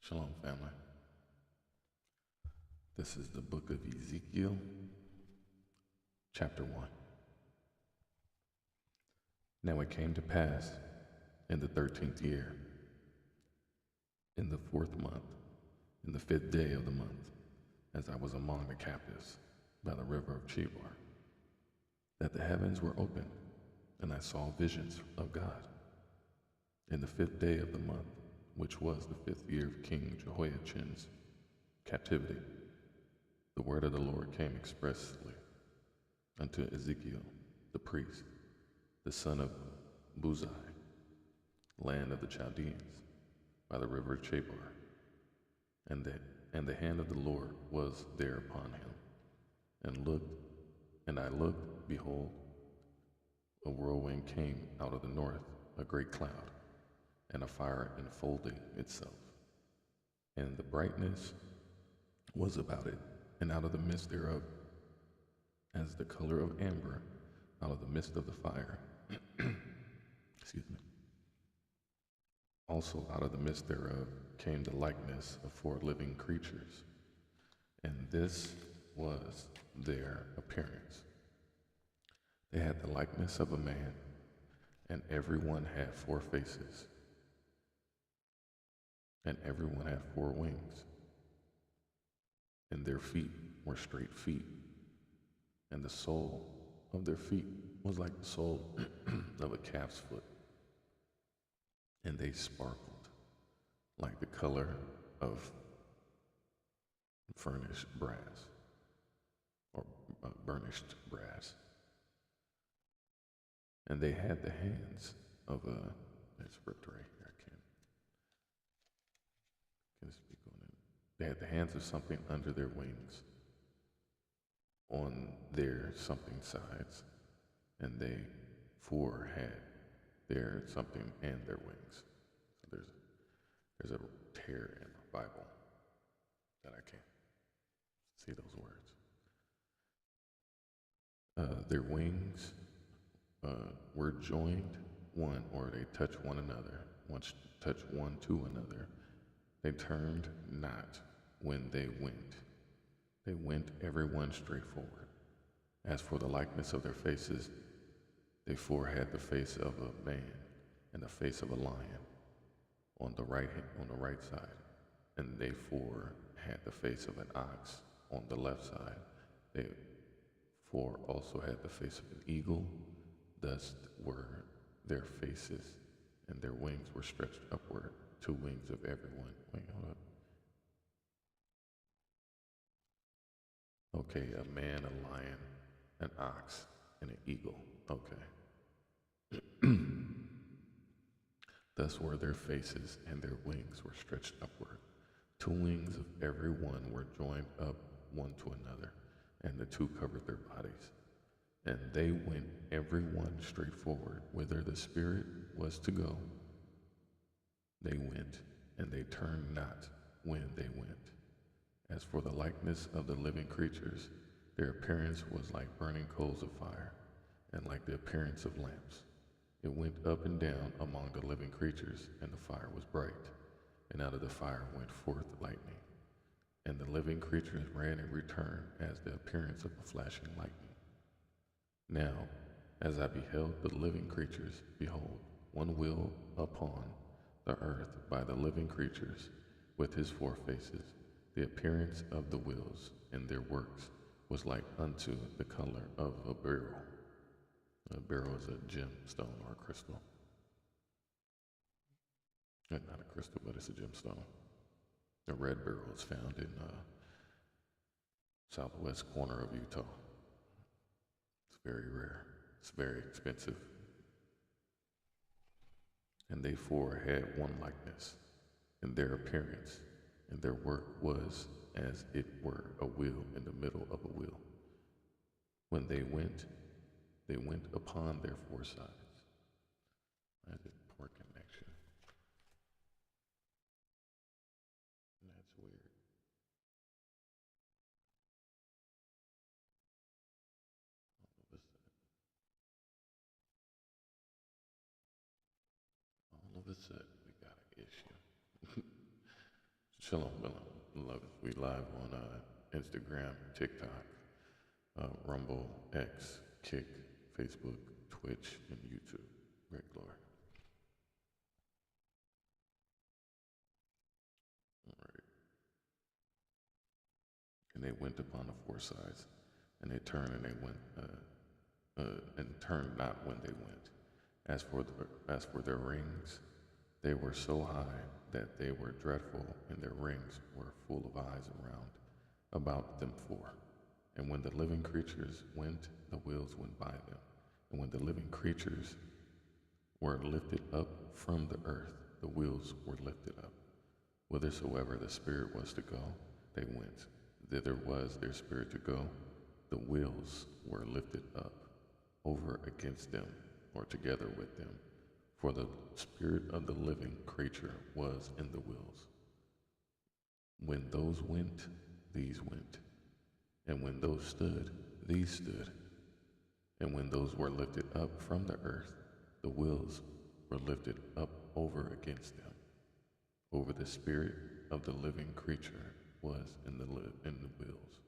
Shalom, family. This is the book of Ezekiel, chapter 1. Now it came to pass in the 13th year, in the 4th month, in the 5th day of the month, as I was among the captives by the river of Chebar, that the heavens were opened, and I saw visions of God. In the 5th day of the month, which was the 5th year of King Jehoiachin's captivity, the word of the Lord came expressly unto Ezekiel the priest, the son of Buzai, land of the Chaldeans, by the river of Chebar. And the hand of the Lord was there upon him. And I looked, behold, a whirlwind came out of the north, a great cloud, and a fire enfolding itself. And the brightness was about it, and out of the midst thereof, as the color of amber, out of the midst of the fire. Excuse me. Also out of the midst thereof came the likeness of 4 living creatures, and this was their appearance. They had the likeness of a man, and every one had 4 faces, and every one had 4 wings, and their feet were straight feet, and the sole of their feet was like the sole of a calf's foot, and they sparkled like the color of furnished brass, or burnished brass. And they had the hands of it's ripped right here, I can't speak on it. They had the hands of something under their wings, on their something sides, and they 4 had their something and their wings. So there's a tear in the Bible that I can't see those words. Their wings were joined one, or they touched one another, once touched one to another. They turned not when they went. They went every one straight forward. As for the likeness of their faces, they 4 had the face of a man and the face of a lion on the right side, and they 4 had the face of an ox on the left side. They 4 also had the face of an eagle. Thus were their faces, and their wings were stretched upward, 2 wings of every one. Wait, hold up. Okay, a man, a lion, an ox, and an eagle. Okay. Thus were their faces, and their wings were stretched upward. 2 wings of every one were joined up one to another, and the 2 covered their bodies. And they went every one straight forward, whither the Spirit was to go. They went, and they turned not when they went. As for the likeness of the living creatures, their appearance was like burning coals of fire, and like the appearance of lamps. It went up and down among the living creatures, and the fire was bright, and out of the fire went forth lightning. And the living creatures ran and returned as the appearance of a flashing lightning. Now, as I beheld the living creatures, behold, one wheel upon the earth by the living creatures, with his 4 faces. The appearance of the wheels and their works was like unto the color of a beryl. A beryl is a gemstone or a crystal. Not a crystal, but it's a gemstone. The red beryl is found in southwest corner of Utah. It's very rare. It's very expensive. And they 4 had one likeness in their appearance, and their work was as it were a wheel in the middle of a wheel. When they went upon their 4 sides. Why is it poor connection? That's weird. All of a sudden, we got an issue. Shalom, beloved. We live on Instagram, TikTok, Rumble, X, Kick, Facebook, Twitch, and YouTube. Great glory. All right. And they went upon the four sides, and they turned and they went, and turned not when they went. As for their rings, they were so high that they were dreadful, and their rings were full of eyes around about them four. And when the living creatures went, the wheels went by them. And when the living creatures were lifted up from the earth, the wheels were lifted up. Whithersoever the Spirit was to go, they went. Thither was their spirit to go. The wheels were lifted up over against them, or together with them. For the spirit of the living creature was in the wheels. When those went, these went. And when those stood, these stood. And when those were lifted up from the earth, the wheels were lifted up over against them. Over the spirit of the living creature was in the wheels.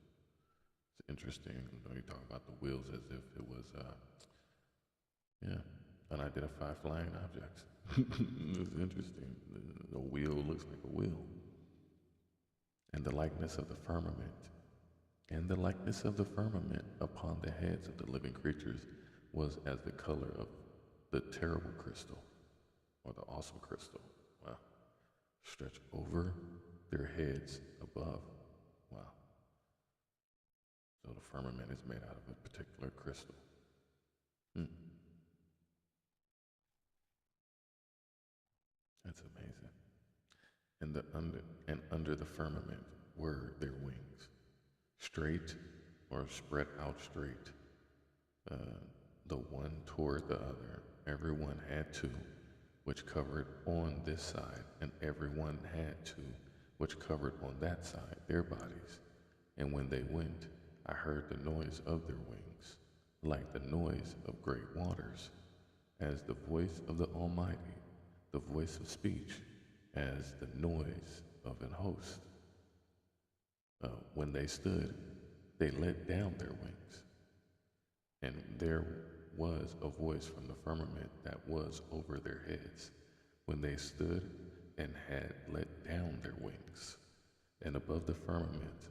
It's interesting. You talk about the wheels as if it was, unidentified flying objects. It's interesting. The wheel looks like a wheel. And the likeness of the firmament, upon the heads of the living creatures was as the color of the terrible crystal, or the awesome crystal. Wow. Stretched over their heads above. Wow. So the firmament is made out of a particular crystal. That's amazing. And under the firmament were their wings, straight or spread out straight, the one toward the other. Everyone had two, which covered on this side, and everyone had two, which covered on that side, their bodies. And when they went, I heard the noise of their wings, like the noise of great waters, as the voice of the Almighty, the voice of speech, as the noise of an host. When they stood, they let down their wings. And there was a voice from the firmament that was over their heads, when they stood and had let down their wings. And above the firmament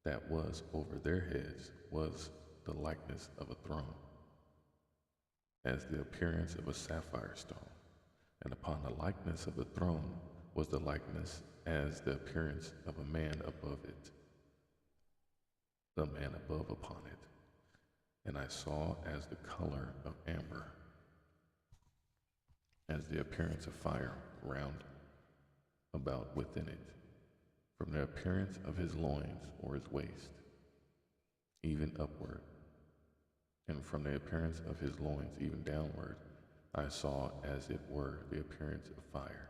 that was over their heads was the likeness of a throne, as the appearance of a sapphire stone. And upon the likeness of the throne was the likeness as the appearance of a man above it, the man above upon it. And I saw as the color of amber, as the appearance of fire round about within it, from the appearance of his loins or his waist, even upward, and from the appearance of his loins even downward, I saw as it were the appearance of fire,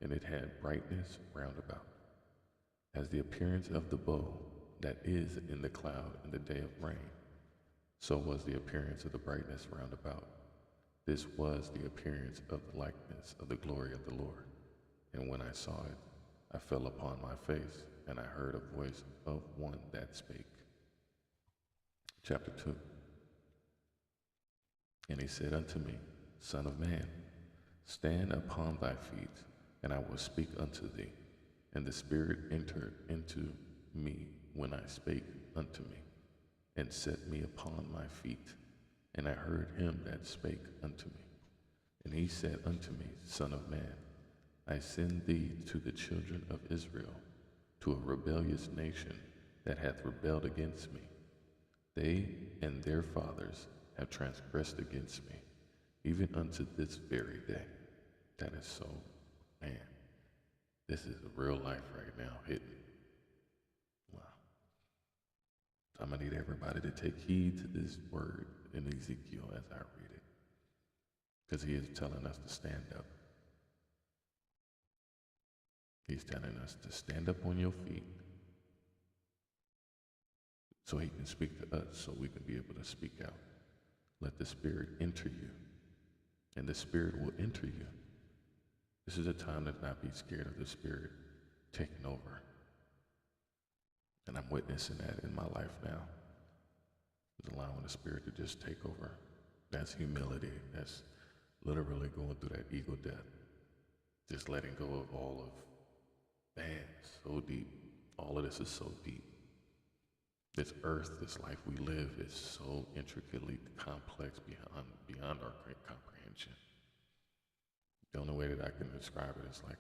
and it had brightness round about, as the appearance of the bow that is in the cloud in the day of rain. So was the appearance of the brightness round about. This was the appearance of the likeness of the glory of the Lord. And when I saw it, I fell upon my face, and I heard a voice of one that spake. Chapter 2. And he said unto me, Son of man, stand upon thy feet, and I will speak unto thee. And the Spirit entered into me when I spake unto me, and set me upon my feet. And I heard him that spake unto me. And he said unto me, Son of man, I send thee to the children of Israel, to a rebellious nation that hath rebelled against me. They and their fathers have transgressed against me, even unto this very day. That is so, man, this is real life right now hitting. Wow. So I'm going to need everybody to take heed to this word in Ezekiel as I read it, because he is telling us to stand up. He's telling us to stand up on your feet so he can speak to us, so we can be able to speak out. Let the Spirit enter you, and the Spirit will enter you. This is a time to not be scared of the Spirit, taking over. And I'm witnessing that in my life now. Just allowing the Spirit to just take over. That's humility. That's literally going through that ego death. Just letting go of all of, man, so deep. All of this is so deep. This earth, this life we live is so intricately complex beyond our comprehension. The only way that I can describe it is like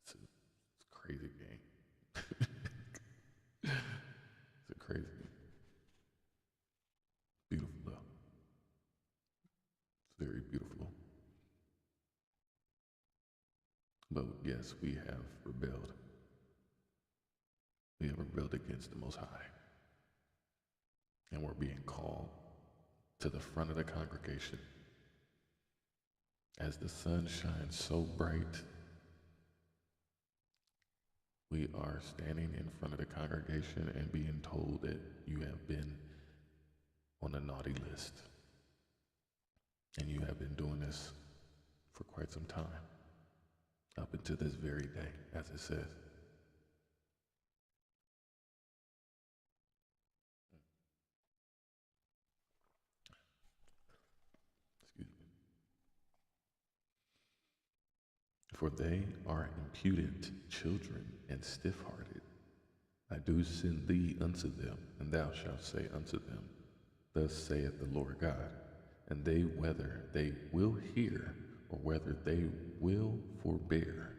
it's a crazy game. It's a crazy game. Beautiful though. It's very beautiful. But yes, we have rebelled. We have rebelled against the Most High. And we're being called to the front of the congregation. As the sun shines so bright, we are standing in front of the congregation and being told that you have been on the naughty list. And you have been doing this for quite some time, up until this very day, as it says. Excuse me. For they are impudent children and stiff-hearted. I do send thee unto them, and thou shalt say unto them, Thus saith the Lord God. And they, whether they will hear or whether they will forbear,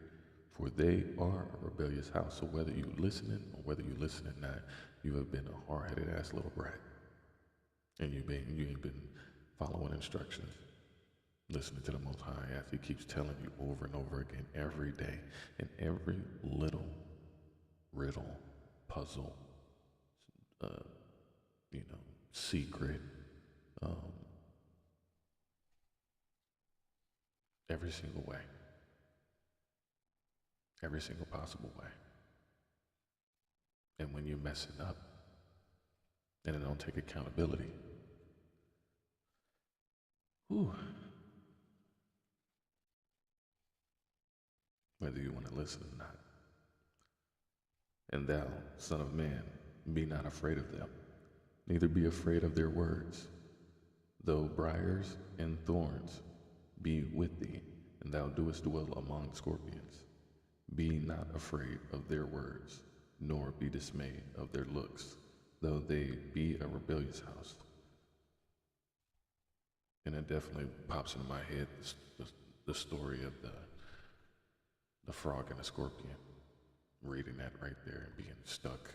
for they are a rebellious house. So whether you listening or whether you listening not, you have been a hard-headed ass little brat, and you ain't been following instructions, listening to the Most High as He keeps telling you over and over again every day, in every little riddle, puzzle, secret, every single way, every single possible way. And when you're messing up, and it don't take accountability, whether you want to listen or not. And thou, son of man, be not afraid of them, neither be afraid of their words. Though briars and thorns be with thee, and thou doest dwell among scorpions, be not afraid of their words, nor be dismayed of their looks, though they be a rebellious house. And it definitely pops into my head the story of the frog and the scorpion. Reading that right there and being stuck,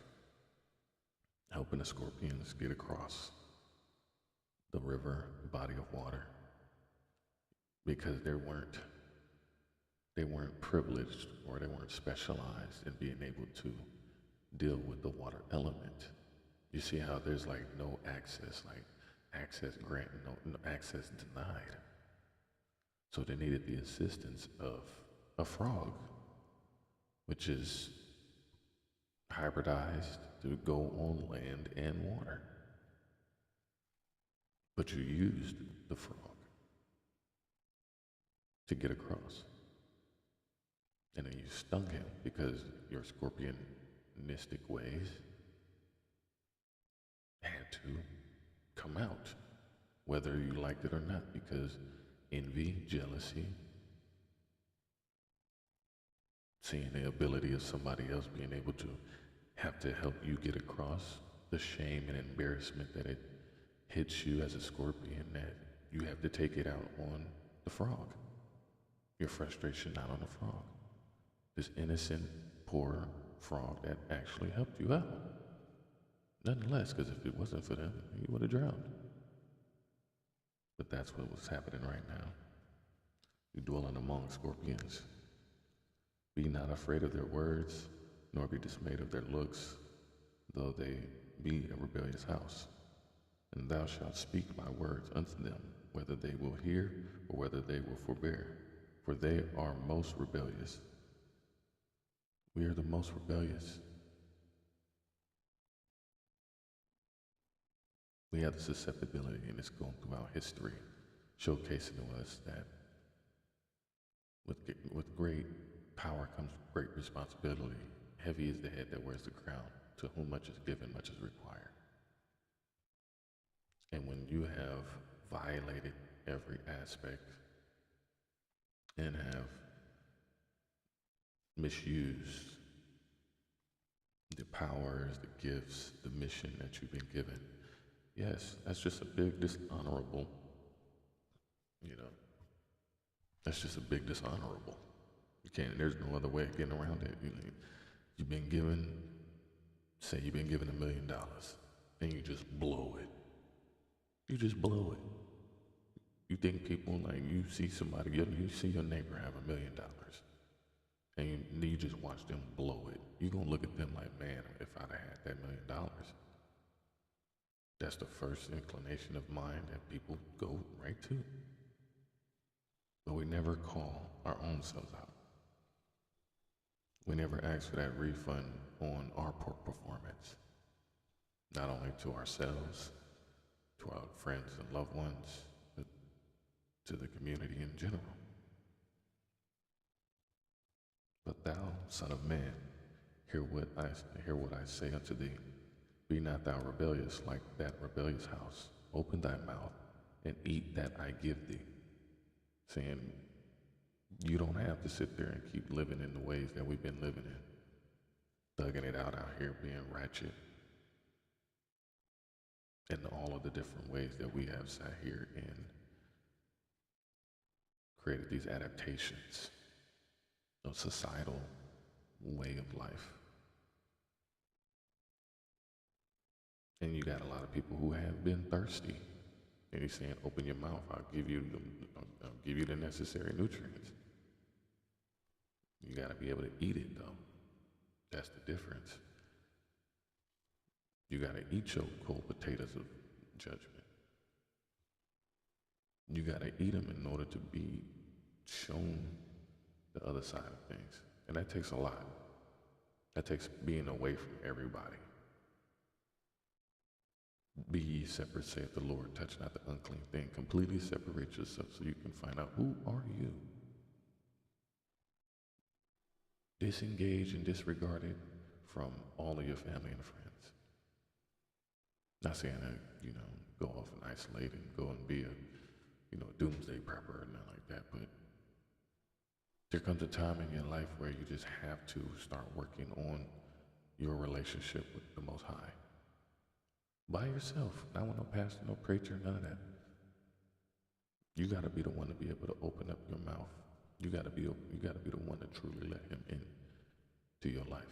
helping the scorpions get across the river, body of water, because they weren't privileged, or they weren't specialized in being able to deal with the water element. You see how there's like no access, like access granted, no access denied. So they needed the assistance of a frog, which is hybridized to go on land and water. But you used the frog to get across. And then you stung him because your scorpionistic ways had to come out, whether you liked it or not, because envy, jealousy, seeing the ability of somebody else being able to have to help you get across the shame and embarrassment that it hits you as a scorpion, that you have to take it out on the frog. Your frustration not on the frog. This innocent, poor frog that actually helped you out. Nonetheless, because if it wasn't for them, you would have drowned. But that's what was happening right now. You dwelling among scorpions. Be not afraid of their words, nor be dismayed of their looks, though they be a rebellious house. And thou shalt speak my words unto them, whether they will hear or whether they will forbear, for they are most rebellious. We are the most rebellious. We have the susceptibility, and it's going throughout history, showcasing to us that with great power comes great responsibility. Heavy is the head that wears the crown. To whom much is given, much is required. And when you have violated every aspect and have misused the powers, the gifts, the mission that you've been given, yes, that's just a big dishonorable, that's just a big dishonorable. There's no other way of getting around it. You've been given, say you've been given $1 million, and you just blow it. You just blow it. You think people, like, you see somebody, you see your neighbor have $1 million, and you just watch them blow it. You're going to look at them like, man, if I'd have had that $1 million. That's the first inclination of mind that people go right to. But we never call our own selves out. We never ask for that refund on our poor performance, not only to ourselves, to our friends and loved ones, but to the community in general. But thou, son of man, hear what I say unto thee. Be not thou rebellious like that rebellious house. Open thy mouth and eat that I give thee. Saying, you don't have to sit there and keep living in the ways that we've been living in. Thugging it out here, being ratchet. And all of the different ways that we have sat here and created these adaptations of societal way of life. And you got a lot of people who have been thirsty. And he's saying, open your mouth, I'll give you the necessary nutrients. You got to be able to eat it, though. That's the difference. You got to eat your cold potatoes of judgment. You got to eat them in order to be shown the other side of things. And that takes a lot. That takes being away from everybody. Be ye separate, saith the Lord. Touch not the unclean thing. Completely separate yourself so you can find out, who are you? Disengage and disregarded from all of your family and friends. Not saying that, go off and isolate and go and be a, doomsday prepper or nothing like that, but there comes a time in your life where you just have to start working on your relationship with the Most High. By yourself, not with no pastor, no preacher, none of that. You got to be the one to be able to open up your mouth. You got to be the one to truly let him in to your life.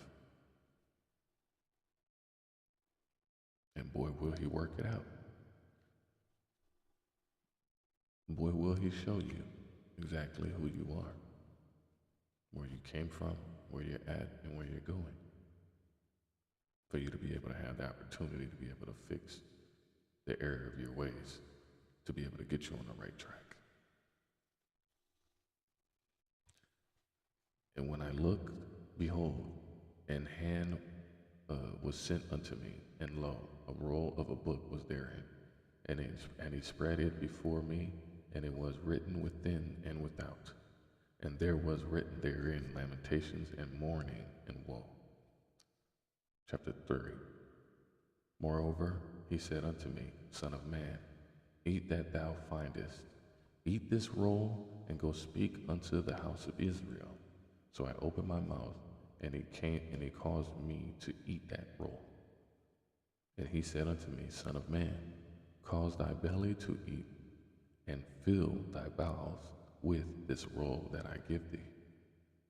And boy, will he work it out. Boy, will he show you exactly who you are, where you came from, where you're at, and where you're going. For you to be able to have the opportunity to be able to fix the error of your ways, to be able to get you on the right track. And when I looked, behold, and hand was sent unto me, and lo, a roll of a book was therein, and he spread it before me, and it was written within and without. And there was written therein lamentations and mourning and woe. Chapter 3. Moreover, he said unto me, Son of man, eat that thou findest. Eat this roll, and go speak unto the house of Israel. So I opened my mouth, and he caused me to eat that roll. And he said unto me, Son of man, cause thy belly to eat, and fill thy bowels with this roll that I give thee.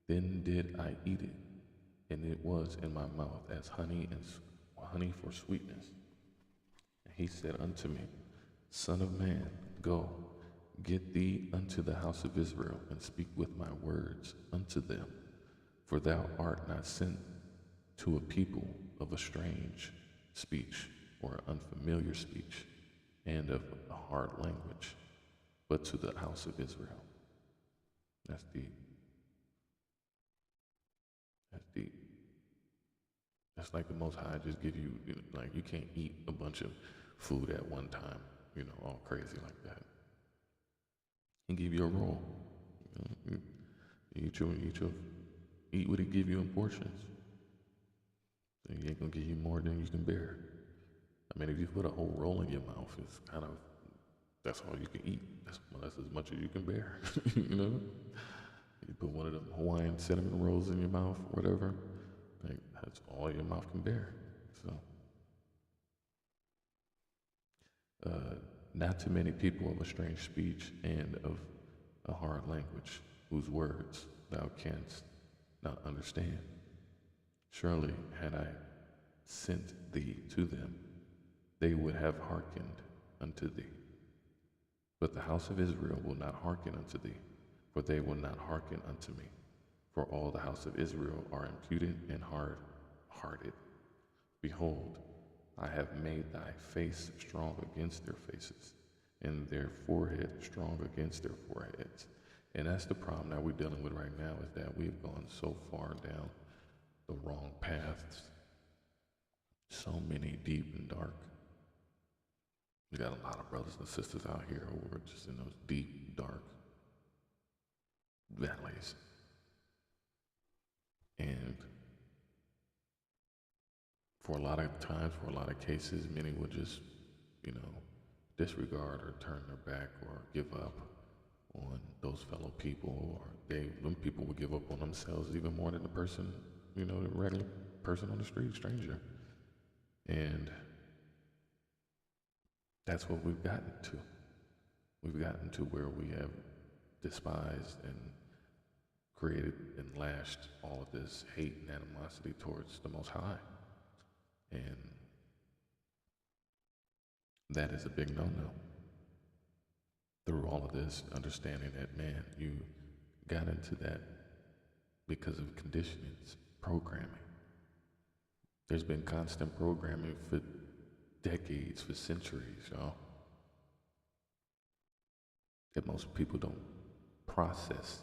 Then did I eat it, and it was in my mouth as honey for sweetness. And he said unto me, Son of man, go, get thee unto the house of Israel, and speak with my words unto them. For thou art not sent to a people of a strange speech, or unfamiliar speech, and of a hard language, but to the house of Israel. That's deep. That's deep. That's like the Most High just give you, like you can't eat a bunch of food at one time, all crazy like that. He give you a roll. You eat your eat what he give you in portions. So he ain't gonna give you more than you can bear. I mean, if you put a whole roll in your mouth, it's kind of, that's all you can eat. That's as much as you can bear, you know? You put one of them Hawaiian cinnamon rolls in your mouth, or whatever, like, that's all your mouth can bear. So, not too many people of a strange speech and of a hard language, whose words thou canst not understand. Surely, had I sent thee to them, they would have hearkened unto thee. But the house of Israel will not hearken unto thee, for they will not hearken unto me. For all the house of Israel are impudent and hard-hearted. Behold, I have made thy face strong against their faces, and their forehead strong against their foreheads. And that's the problem that we're dealing with right now, is that we've gone so far down the wrong paths, so many deep and dark. We got a lot of brothers and sisters out here who are just in those deep, dark valleys. And for a lot of times, for a lot of cases, many will just, disregard or turn their back or give up on those fellow people, or them people will give up on themselves even more than the person, the regular person on the street, stranger. And that's what we've gotten to. We've gotten to where we have despised and created and lashed all of this hate and animosity towards the Most High. And that is a big no-no. Through all of this, understanding that, man, you got into that because of conditionings, programming. There's been constant programming for decades, for centuries, y'all. That most people don't process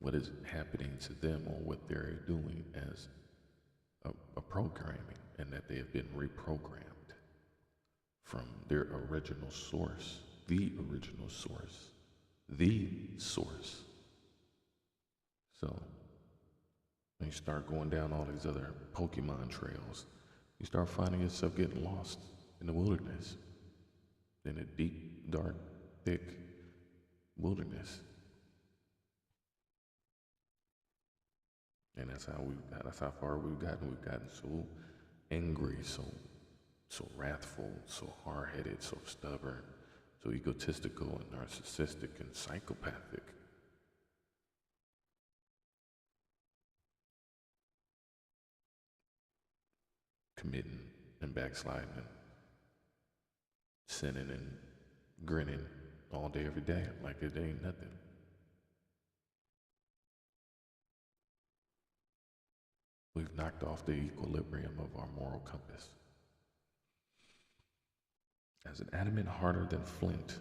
what is happening to them or what they're doing as a programming, and that they have been reprogrammed from their original source, the original source, the source. So when you start going down all these other Pokemon trails, you start finding yourself getting lost in the wilderness, in a deep, dark, thick wilderness. And that's how far we've gotten. We've gotten so angry, so wrathful, so hard-headed, so stubborn, so egotistical and narcissistic and psychopathic. Committing and backsliding and sinning and grinning all day, every day, like it ain't nothing. We've knocked off the equilibrium of our moral compass. As an adamant harder than flint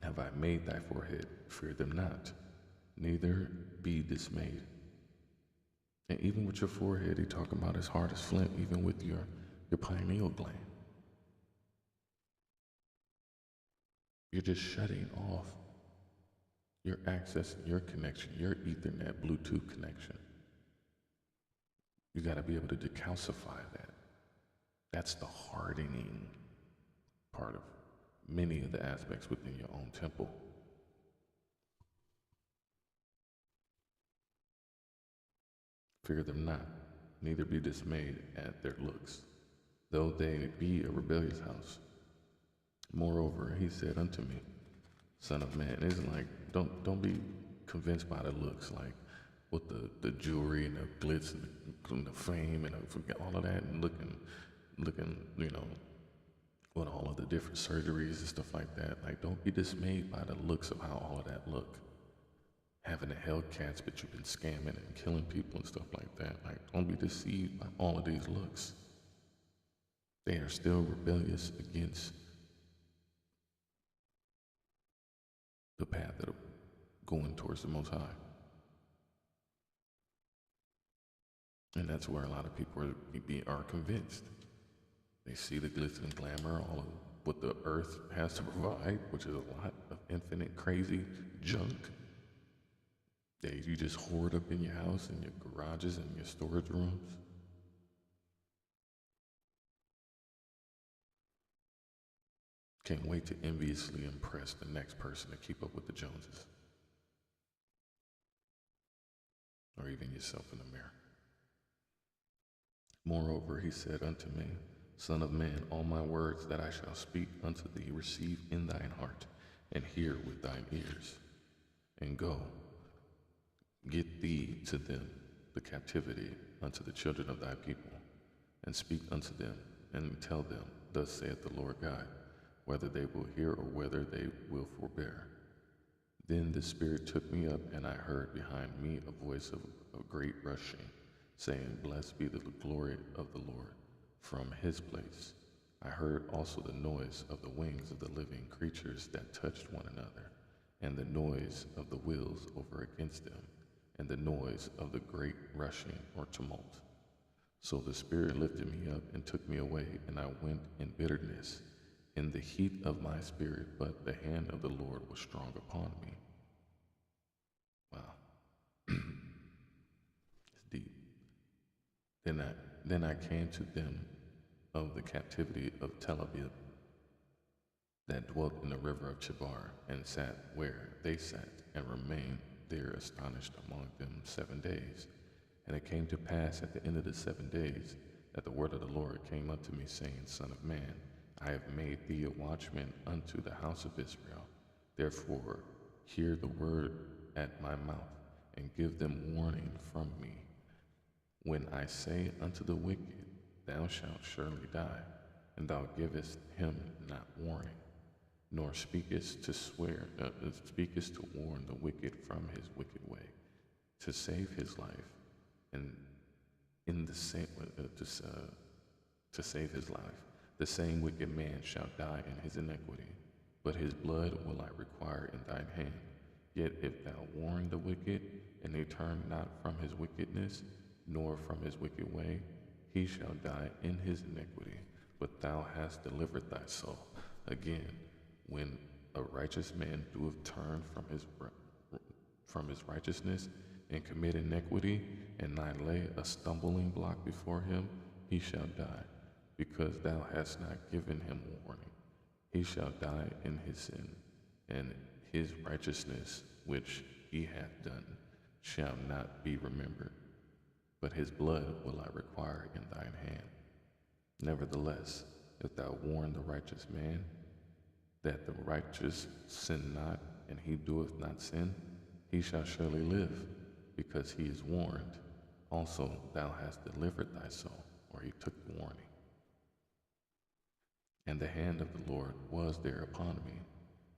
have I made thy forehead, fear them not, neither be dismayed. And even with your forehead, he talking about as hard as flint, even with your pineal gland. You're just shutting off your access, your connection, your Ethernet, Bluetooth connection. You got to be able to decalcify that. That's the hardening part of many of the aspects within your own temple. Fear them not, neither be dismayed at their looks, though they be a rebellious house. Moreover, he said unto me, Son of man, it's like, don't be convinced by the looks, like with the jewelry and the glitz and the fame and all of that, and looking, with all of the different surgeries and stuff like that. Like, don't be dismayed by the looks of how all of that look. Having the Hellcats, but you've been scamming and killing people and stuff like that. Like, don't be deceived by all of these looks. They are still rebellious against the path that are going towards the Most High. And that's where a lot of people are convinced. They see the glitz and glamour, all of what the earth has to provide, which is a lot of infinite crazy junk. that you just hoard up in your house, in your garages, and your storage rooms. Can't wait to enviously impress the next person to keep up with the Joneses, or even yourself in the mirror. Moreover, he said unto me, Son of man, all my words that I shall speak unto thee receive in thine heart, and hear with thine ears. And go, get thee to them the captivity unto the children of thy people, and speak unto them, and tell them, Thus saith the Lord God, whether they will hear or whether they will forbear. Then the Spirit took me up, and I heard behind me a voice of a great rushing, saying, Blessed be the glory of the Lord from his place. I heard also the noise of the wings of the living creatures that touched one another, and the noise of the wheels over against them, and the noise of the great rushing or tumult. So the Spirit lifted me up and took me away, and I went in bitterness, in the heat of my spirit, but the hand of the Lord was strong upon me. Wow. It's deep. Then I came to them of the captivity of Tel Aviv, that dwelt in the river of Chebar, and sat where they sat, and remained there astonished among them 7 days. And it came to pass at the end of the 7 days, that the word of the Lord came unto me, saying, Son of man, I have made thee a watchman unto the house of Israel. Therefore hear the word at my mouth, and give them warning from me. When I say unto the wicked, Thou shalt surely die, and thou givest him not warning, nor speakest to warn the wicked from his wicked way, to save his life, and in the same to save his life, the same wicked man shall die in his iniquity, but his blood will I require in thine hand. Yet if thou warn the wicked, and he turn not from his wickedness, nor from his wicked way, he shall die in his iniquity, but thou hast delivered thy soul. Again, when a righteous man doeth turn from his righteousness, and commit iniquity, and I lay a stumbling block before him, he shall die, because thou hast not given him warning. He shall die in his sin, and his righteousness which he hath done shall not be remembered, but his blood will I require in thine hand. Nevertheless, if thou warn the righteous man, that the righteous sin not, and he doeth not sin, he shall surely live, because he is warned. Also thou hast delivered thy soul, or he took the warning. And the hand of the Lord was there upon me.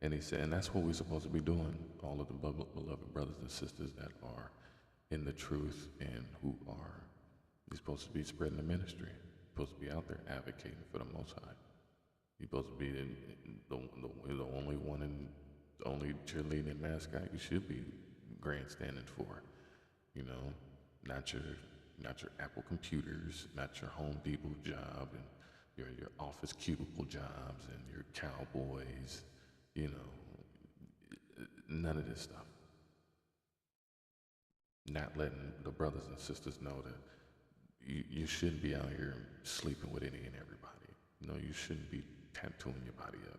And he said, and that's what we're supposed to be doing, all of the beloved brothers and sisters that are in the truth and who are, you're supposed to be spreading the ministry. You're supposed to be out there advocating for the Most High. You're supposed to be the only one and the only cheerleading mascot you should be grandstanding for. You know, not your Apple computers, not your Home Depot job and your office cubicle jobs and your cowboys, you know, none of this stuff. Not letting the brothers and sisters know that you shouldn't be out here sleeping with any and everybody. No, you shouldn't be tattooing your body up.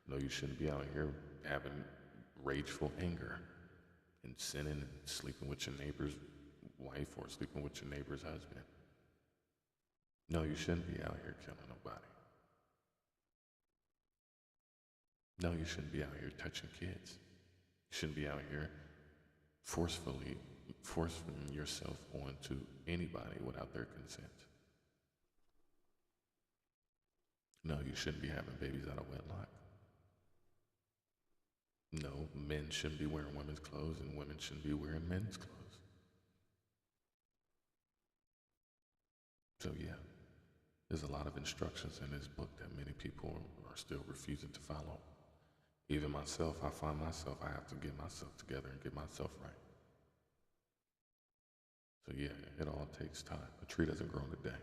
No, you shouldn't be out here having rageful anger and sinning and sleeping with your neighbor's wife or sleeping with your neighbor's husband. No, you shouldn't be out here killing nobody. No, you shouldn't be out here touching kids. You shouldn't be out here forcing yourself onto anybody without their consent. No, you shouldn't be having babies out of wedlock. No, men shouldn't be wearing women's clothes and women shouldn't be wearing men's clothes. So yeah, there's a lot of instructions in this book that many people are still refusing to follow. Even myself, I find myself, I have to get myself together and get myself right. So yeah, it all takes time. A tree doesn't grow in a day.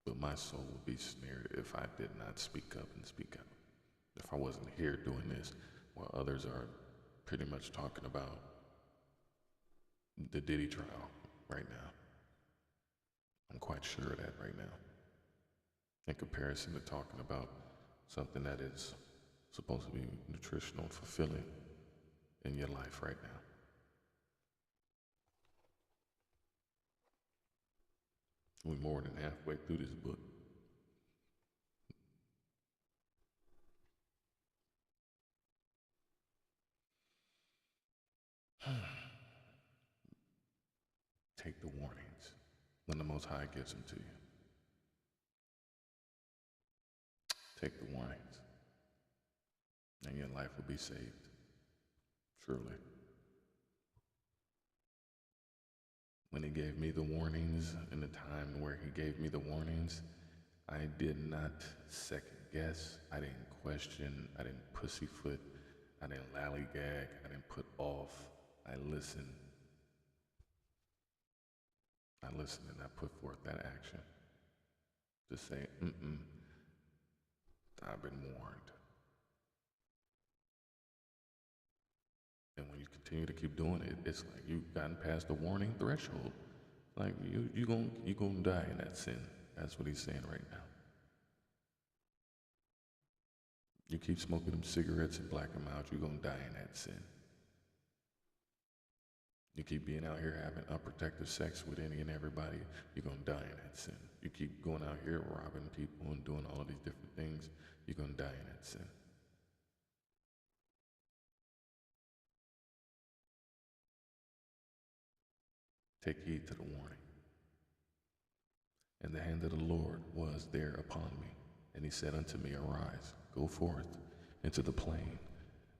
But my soul would be snared if I did not speak up and speak out. if I wasn't here doing this, while others are pretty much talking about the Diddy trial right now. I'm quite sure of that right now, in comparison to talking about something that is supposed to be nutritional and fulfilling in your life right now. We're more than halfway through this book. Take the warnings when the Most High gives them to you. Take the warnings, and your life will be saved, truly. When he gave me the warnings, in the time where he gave me the warnings, I did not second guess, I didn't question, I didn't pussyfoot, I didn't lollygag, I didn't put off, I listened. I listened and I put forth that action to say, I've been warned. And when you continue to keep doing it, it's like you've gotten past the warning threshold. Like you gonna die in that sin. That's what he's saying right now. You keep smoking them cigarettes and black them out, you're gonna die in that sin. You keep being out here having unprotected sex with any and everybody, you're gonna die in that sin. You keep going out here robbing people and doing all of these different things, you're gonna die in that sin. Take heed to the warning. And the hand of the Lord was there upon me, and he said unto me, Arise, go forth into the plain,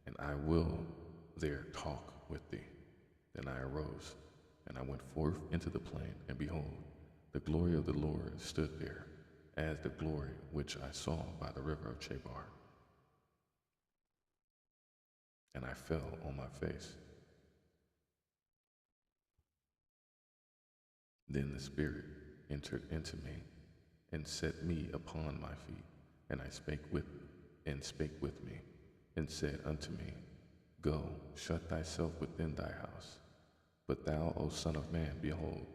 and I will there talk with thee. Then I arose, and I went forth into the plain, and behold, the glory of the Lord stood there, as the glory which I saw by the river of Chebar. And I fell on my face. Then the Spirit entered into me, and set me upon my feet, and I spake with me, and said unto me, Go, shut thyself within thy house. But thou, O son of man, behold,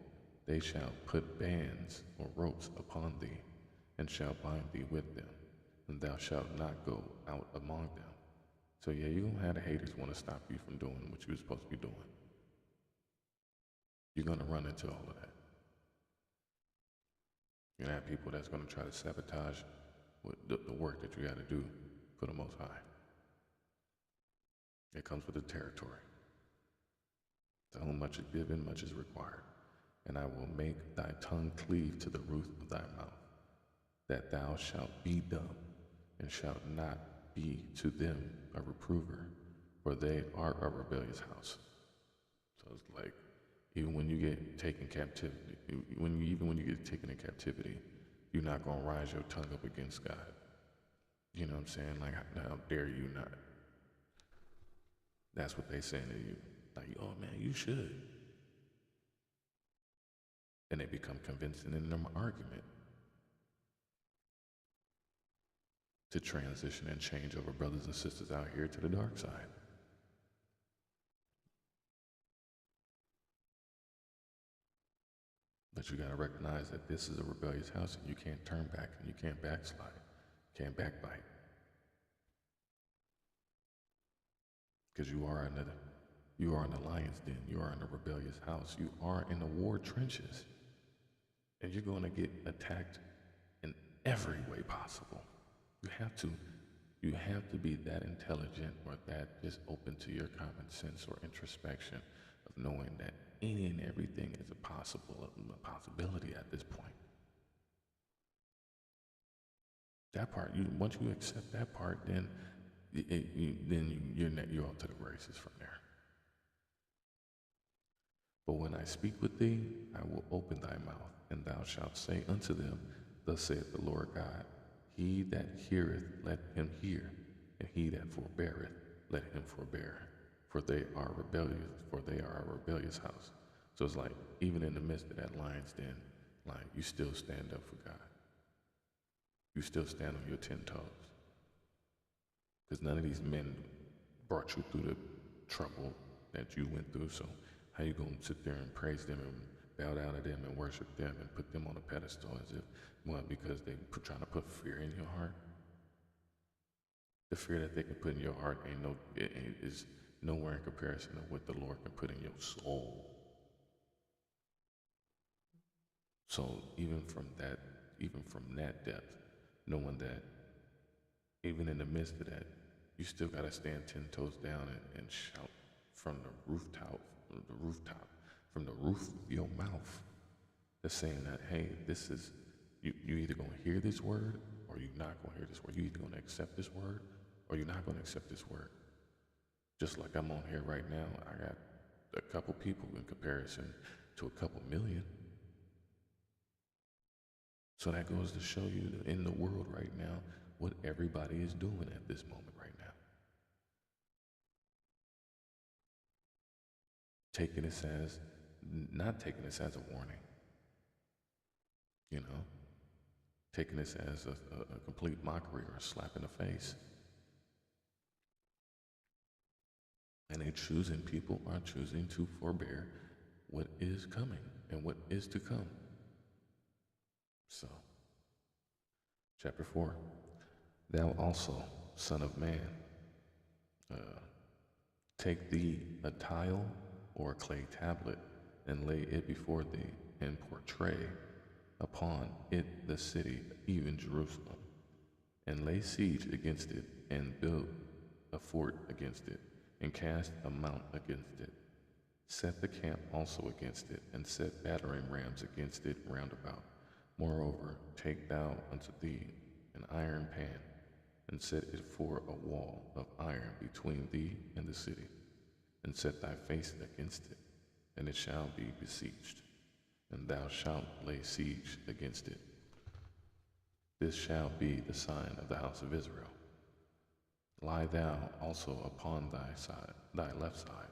they shall put bands or ropes upon thee, and shall bind thee with them, and thou shalt not go out among them. So yeah, you're gonna have the haters want to stop you from doing what you're supposed to be doing. You're gonna run into all of that. You're gonna have people that's gonna try to sabotage the work that you gotta do for the Most High. It comes with the territory. To whom much is given, much is required. And I will make thy tongue cleave to the roof of thy mouth, that thou shalt be dumb, and shalt not be to them a reprover, for they are a rebellious house. So it's like, even when you get taken captivity, even when you get taken in captivity, you're not gonna rise your tongue up against God. You know what I'm saying? Like, how dare you not? That's what they saying to you. Like, oh man, you should. And they become convincing in their argument to transition and change over brothers and sisters out here to the dark side. But you gotta recognize that this is a rebellious house, and you can't turn back, and you can't backslide, you can't backbite. Because you are in the lion's den, you are in a rebellious house, you are in the war trenches, and you're gonna get attacked in every way possible. You have to be that intelligent or that just open to your common sense or introspection of knowing that any and everything is a possibility at this point. That part, once you accept that part, then you're off to the races from there. But when I speak with thee, I will open thy mouth, and thou shalt say unto them, Thus saith the Lord God, He that heareth, let him hear, and he that forbeareth, let him forbear. For they are a rebellious house. So it's like, even in the midst of that lion's den, like, you still stand up for God. You still stand on your 10 toes. because none of these men brought you through the trouble that you went through. So how you gonna sit there and praise them and bow down to them and worship them and put them on a pedestal as if, well, because they trying to put fear in your heart? The fear that they can put in your heart is nowhere in comparison to what the Lord can put in your soul. So even from that depth, knowing that even in the midst of that, you still gotta stand 10 toes down and shout from the rooftop, from the roof of your mouth, that's saying that, hey, this is, you either gonna hear this word or you're not gonna hear this word. You either gonna accept this word or you're not gonna accept this word. Just like I'm on here right now, I got a couple people in comparison to a couple million. So that goes to show you that in the world right now, what everybody is doing at this moment right now. Not taking this as a warning, taking this as a complete mockery or a slap in the face. And people are choosing to forbear what is coming and what is to come. So, chapter 4, thou also, son of man, take thee a tile or a clay tablet and lay it before thee and portray upon it the city, even Jerusalem, and lay siege against it and build a fort against it and cast a mount against it. Set the camp also against it and set battering rams against it round about. Moreover, take thou unto thee an iron pan and set it for a wall of iron between thee and the city, and set thy face against it, and it shall be besieged, and thou shalt lay siege against it. This shall be the sign of the house of Israel. Lie thou also upon thy left side,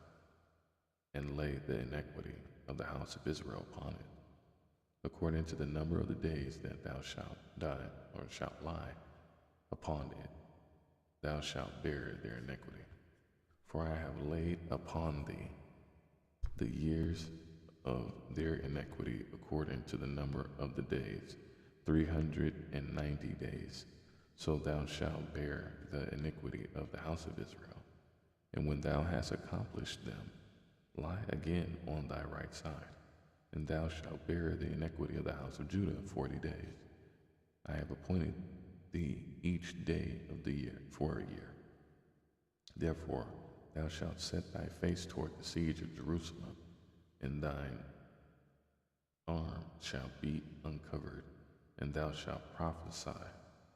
and lay the iniquity of the house of Israel upon it, according to the number of the days that thou shalt die, or shalt lie upon it, thou shalt bear their iniquity. For I have laid upon thee the years of their iniquity according to the number of the days, 390 days. So thou shalt bear the iniquity of the house of Israel. And when thou hast accomplished them, lie again on thy right side, and thou shalt bear the iniquity of the house of Judah 40 days. I have appointed thee each day of the year for a year. Therefore thou shalt set thy face toward the siege of Jerusalem, and thine arm shall be uncovered, and thou shalt prophesy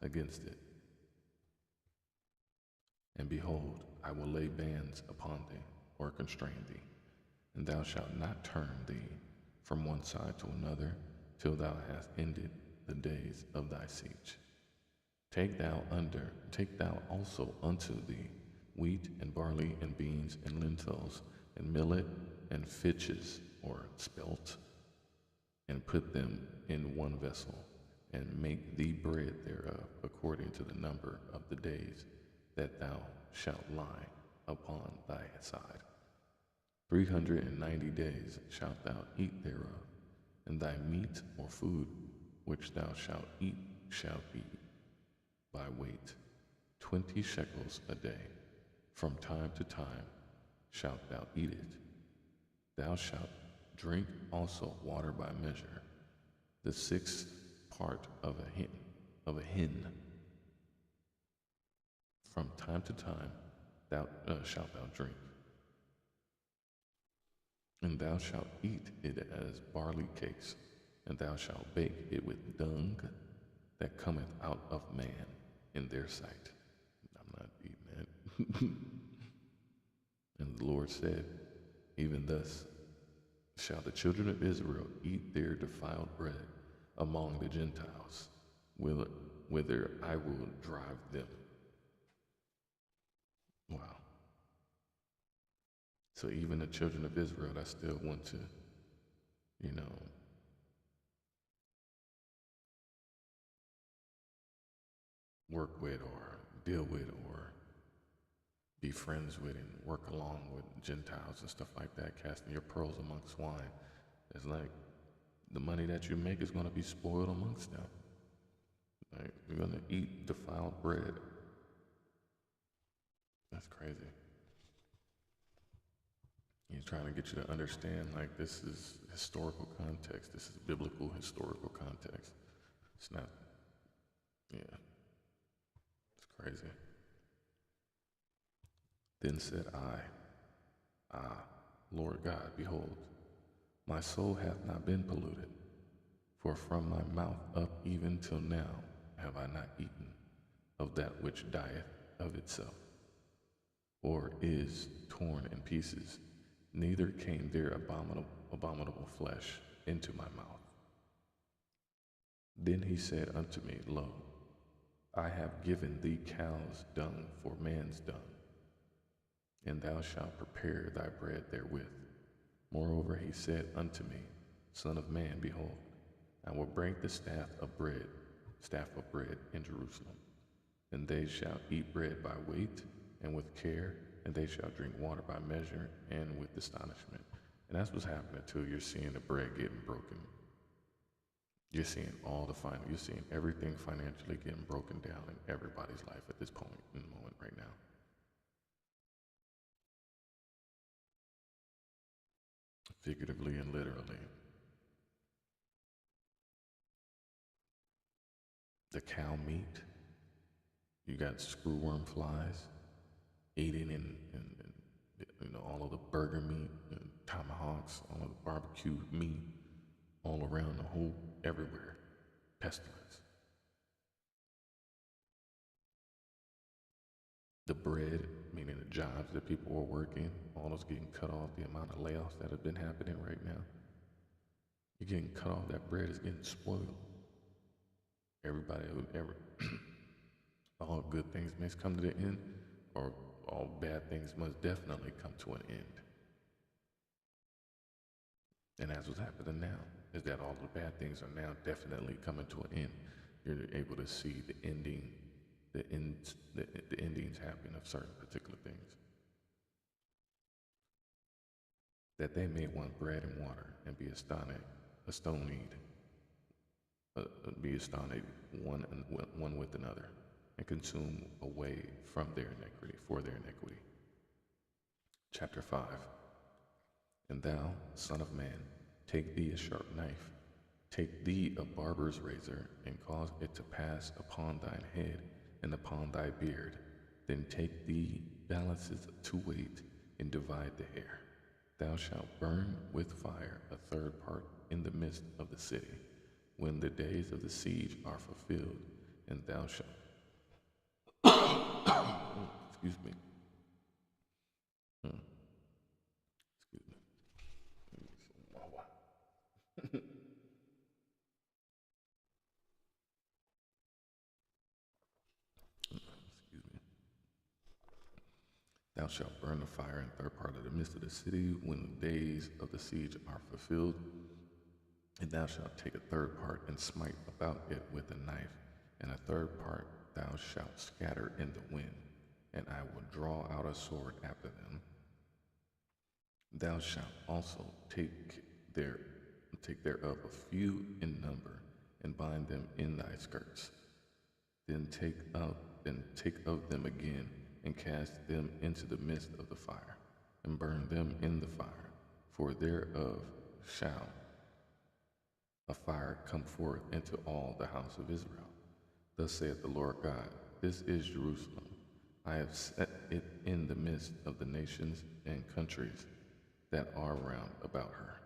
against it. And behold, I will lay bands upon thee, or constrain thee, and thou shalt not turn thee from one side to another, till thou hast ended the days of thy siege. Take thou also unto thee wheat and barley and beans and lentils and millet and fitches or spelt, and put them in one vessel, and make thee bread thereof according to the number of the days that thou shalt lie upon thy side. 390 days shalt thou eat thereof, and thy meat or food which thou shalt eat shall be by weight, 20 shekels a day. From time to time shalt thou eat it. Thou shalt drink also water by measure, the 6th part of a hin. From time to time shalt thou drink. And thou shalt eat it as barley cakes, and thou shalt bake it with dung that cometh out of man in their sight. I'm not eating that. And the Lord said, even thus shall the children of Israel eat their defiled bread among the Gentiles, whither I will drive them. Wow. So even the children of Israel that still want to, work with or deal with or be friends with and work along with Gentiles and stuff like that, casting your pearls among swine. It's like the money that you make is going to be spoiled amongst them. Like, you're going to eat defiled bread. That's crazy. He's trying to get you to understand, like, this is historical context. This is biblical historical context. It's not, yeah, it's crazy. Then said I, Lord God, behold, my soul hath not been polluted, for from my mouth up even till now have I not eaten of that which dieth of itself, or is torn in pieces, neither came there abominable flesh into my mouth. Then he said unto me, Lo, I have given thee cow's dung for man's dung, and thou shalt prepare thy bread therewith. Moreover he said unto me, Son of man, behold, I will break the staff of bread in Jerusalem, and they shall eat bread by weight and with care, and they shall drink water by measure and with astonishment. And that's what's happening too. You're seeing the bread getting broken. You're seeing you're seeing everything financially getting broken down in everybody's life at this point in the moment right now. Figuratively and literally. The cow meat, you got screwworm flies eating in all of the burger meat, and tomahawks, all of the barbecue meat, all around the whole, everywhere. Pestilence. The bread, meaning the jobs that people were working, all those getting cut off, the amount of layoffs that have been happening right now. You're getting cut off, that bread is getting spoiled. Everybody who ever, all good things must come to the end, or all bad things must definitely come to an end. And that's what's happening now, is that all the bad things are now definitely coming to an end. You're able to see the endings happening of certain particular things. That they may want bread and water and be astonished one with another, and consume away from their iniquity, for their iniquity. Chapter 5. And thou, son of man, take thee a sharp knife, take thee a barber's razor, and cause it to pass upon thine head and upon thy beard. Then take thee balances to weight, and divide the hair. Thou shalt burn with fire a third part in the midst of the city, when the days of the siege are fulfilled, and thou shalt excuse me. Excuse me. Excuse me. Thou shalt burn the fire in the third part of the midst of the city, when the days of the siege are fulfilled, and thou shalt take a third part and smite about it with a knife, and a third part thou shalt scatter in the wind, and I will draw out a sword after them. Thou shalt also take thereof a few in number, and bind them in thy skirts. Then take of them again, and cast them into the midst of the fire, and burn them in the fire, for thereof shall a fire come forth into all the house of Israel. Thus saith the Lord God, this is Jerusalem. I have set it in the midst of the nations and countries that are round about her,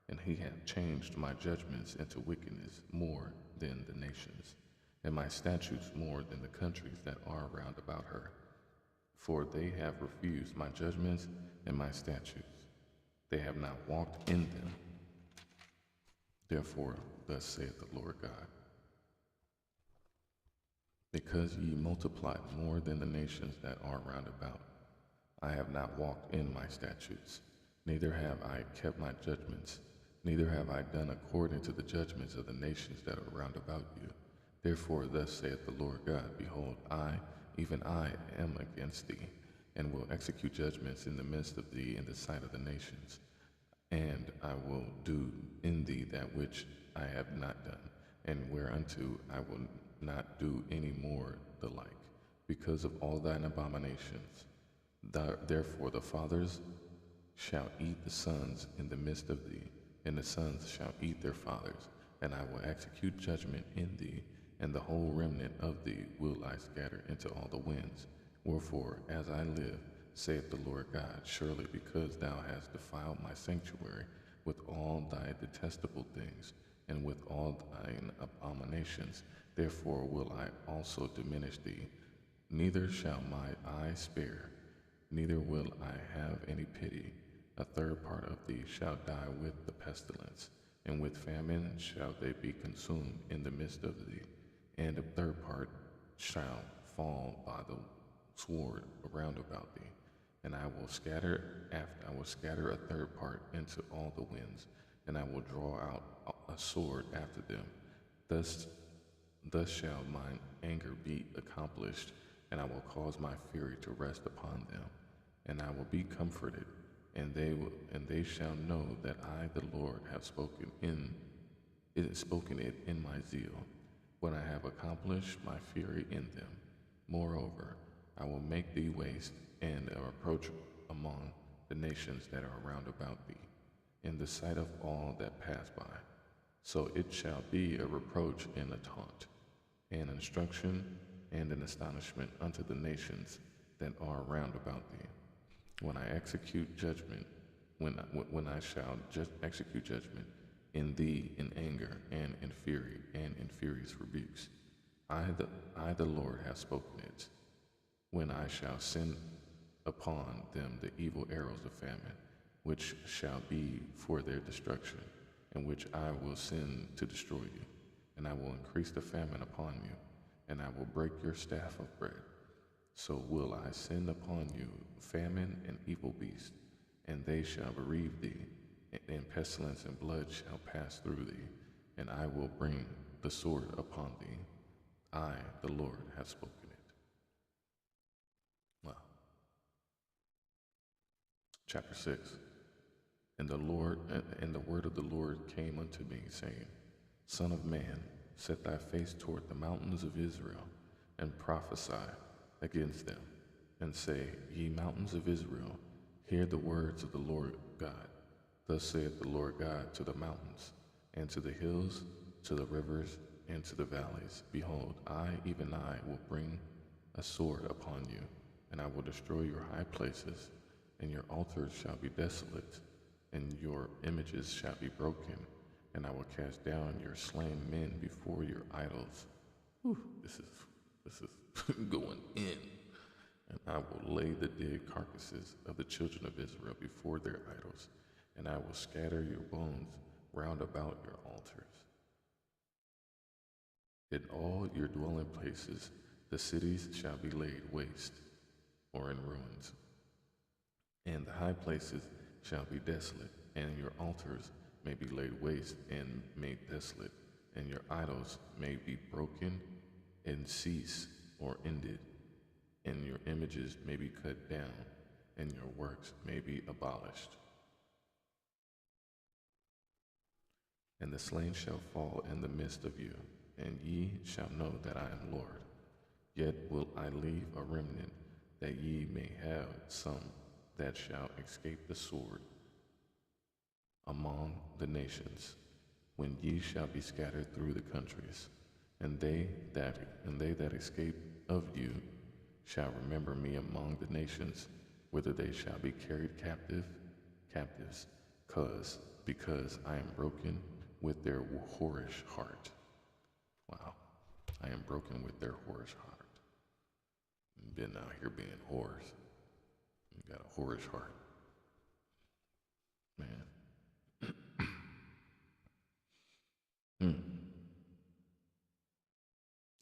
and he hath changed my judgments into wickedness more than the nations, and my statutes more than the countries that are round about her. For they have refused my judgments and my statutes. They have not walked in them. Therefore, thus saith the Lord God, because ye multiplied more than the nations that are round about, I have not walked in my statutes, neither have I kept my judgments, neither have I done according to the judgments of the nations that are round about you. Therefore thus saith the Lord God, behold, I, even I, am against thee, and will execute judgments in the midst of thee in the sight of the nations. And I will do in thee that which I have not done, and whereunto I will not do any more the like, because of all thine abominations. Therefore the fathers shall eat the sons in the midst of thee, and the sons shall eat their fathers, and I will execute judgment in thee, and the whole remnant of thee will I scatter into all the winds. Wherefore, as I live, saith the Lord God, surely because thou hast defiled my sanctuary with all thy detestable things, and with all thine abominations, therefore will I also diminish thee. Neither shall my eye spare, neither will I have any pity. A third part of thee shall die with the pestilence, and with famine shall they be consumed in the midst of thee, and a third part shall fall by the sword around about thee. And I will scatter a third part into all the winds, and I will draw out a sword after them. Thus shall mine anger be accomplished, and I will cause my fury to rest upon them, and I will be comforted, and they shall know that I, the Lord, have spoken it in my zeal, when I have accomplished my fury in them. Moreover, I will make thee waste and a reproach among the nations that are round about thee, in the sight of all that pass by. So it shall be a reproach and a taunt, an instruction and an astonishment unto the nations that are round about thee. When I execute judgment, when I shall just execute judgment in thee in anger and in fury and in furious rebukes, I the Lord have spoken it. When I shall send upon them the evil arrows of famine, which shall be for their destruction, and which I will send to destroy you, and I will increase the famine upon you, and I will break your staff of bread. So will I send upon you famine and evil beasts, and they shall bereave thee, and pestilence and blood shall pass through thee, and I will bring the sword upon thee. I, the Lord, have spoken it. Wow. Chapter 6. And the word of the Lord came unto me, saying, Son of man, set thy face toward the mountains of Israel, and prophesy against them, and say, Ye mountains of Israel, hear the words of the Lord God. Thus saith the Lord God to the mountains, and to the hills, to the rivers, and to the valleys, Behold, I, even I, will bring a sword upon you, and I will destroy your high places, and your altars shall be desolate, and your images shall be broken, and I will cast down your slain men before your idols. Whew, this is going in. And I will lay the dead carcasses of the children of Israel before their idols, and I will scatter your bones round about your altars. In all your dwelling places the cities shall be laid waste, or in ruins, and the high places shall be desolate, and your altars may be laid waste and made desolate, and your idols may be broken and cease or ended, and your images may be cut down, and your works may be abolished. And the slain shall fall in the midst of you, and ye shall know that I am Lord. Yet will I leave a remnant, that ye may have some that shall escape the sword among the nations, when ye shall be scattered through the countries. And they that escape of you shall remember me among the nations, whither they shall be carried captives, because I am broken with their whorish heart. Wow, I am broken with their whorish heart. Been out here being whores. You got a whorish heart. Man.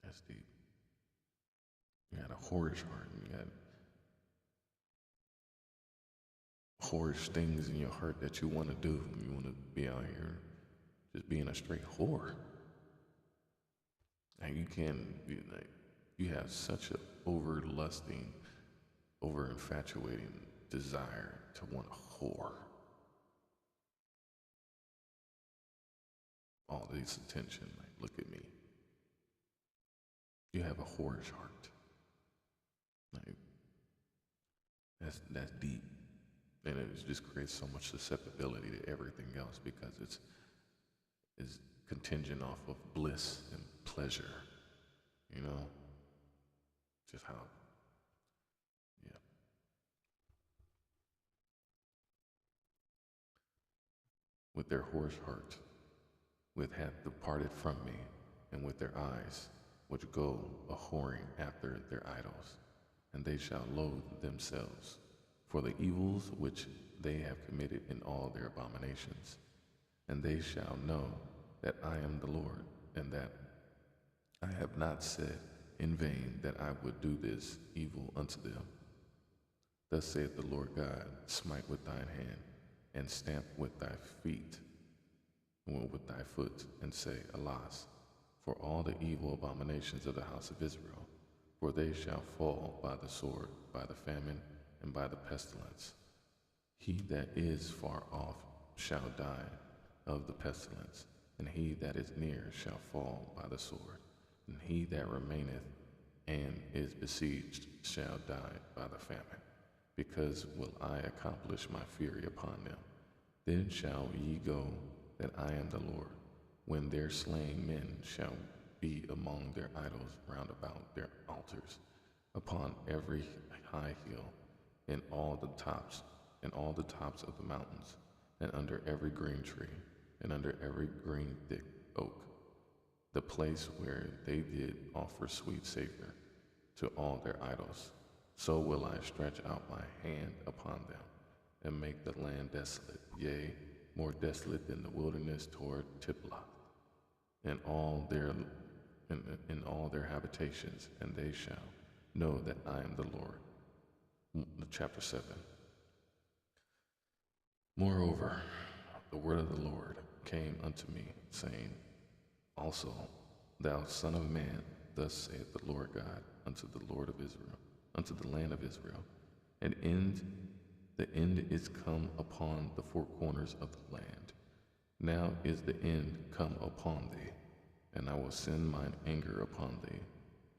That's deep. You got a whorish heart. You got whorish things in your heart that you want to do. You want to be out here just being a straight whore. And you have such an over-lusting over infatuating desire to want a whore. All this attention, like, look at me. You have a whorish heart. Like, that's deep. And it just creates so much susceptibility to everything else because it's contingent off of bliss and pleasure, you know? Just how, yeah. With their whorish heart, which hath departed from me, and with their eyes, which go a whoring after their idols, and they shall loathe themselves for the evils which they have committed in all their abominations. And they shall know that I am the Lord, and that I have not said in vain that I would do this evil unto them. Thus saith the Lord God, smite with thine hand, and stamp with thy feet, and with thy foot, and say, Alas, for all the evil abominations of the house of Israel, for they shall fall by the sword, by the famine, and by the pestilence. He that is far off shall die of the pestilence, and he that is near shall fall by the sword, and he that remaineth and is besieged shall die by the famine. Because will I accomplish my fury upon them. Then shall ye go that I am the Lord, when their slain men shall be among their idols round about their altars, upon every high hill, in all the tops of the mountains, and under every green tree, and under every green thick oak, the place where they did offer sweet savor to all their idols. So will I stretch out my hand upon them, and make the land desolate, yea, more desolate than the wilderness toward Tiblath, in all their habitations, and they shall know that I am the Lord. Chapter 7. Moreover, the word of the Lord came unto me, saying, Also, thou son of man, thus saith the Lord God unto the Lord of Israel, unto the land of Israel, the end is come upon the four corners of the land. Now is the end come upon thee, and I will send mine anger upon thee,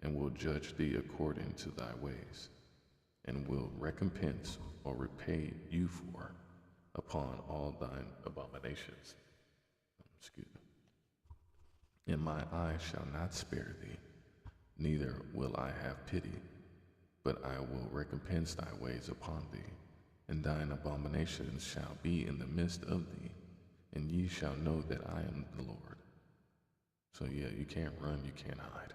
and will judge thee according to thy ways, and will recompense or repay you for upon all thine abominations. Excuse me. And my eye shall not spare thee, neither will I have pity, but I will recompense thy ways upon thee, and thine abominations shall be in the midst of thee, and ye shall know that I am the Lord. So yeah, you can't run, you can't hide.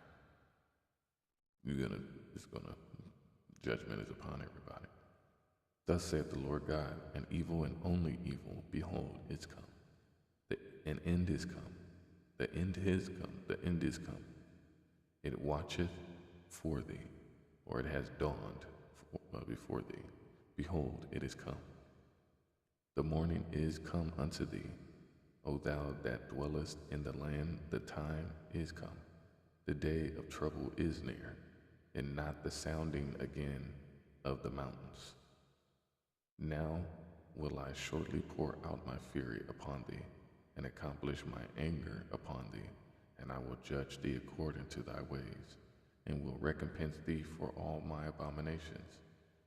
Judgment is upon everybody. Thus saith the Lord God, an evil and only evil, behold, is come. An end is come. The end is come. The end is come. It watcheth for thee, or it has dawned before thee. Behold, it is come. The morning is come unto thee, O thou that dwellest in the land. The time is come. The day of trouble is near, and not the sounding again of the mountains. Now will I shortly pour out my fury upon thee, and accomplish my anger upon thee, and I will judge thee according to thy ways, and will recompense thee for all my abominations,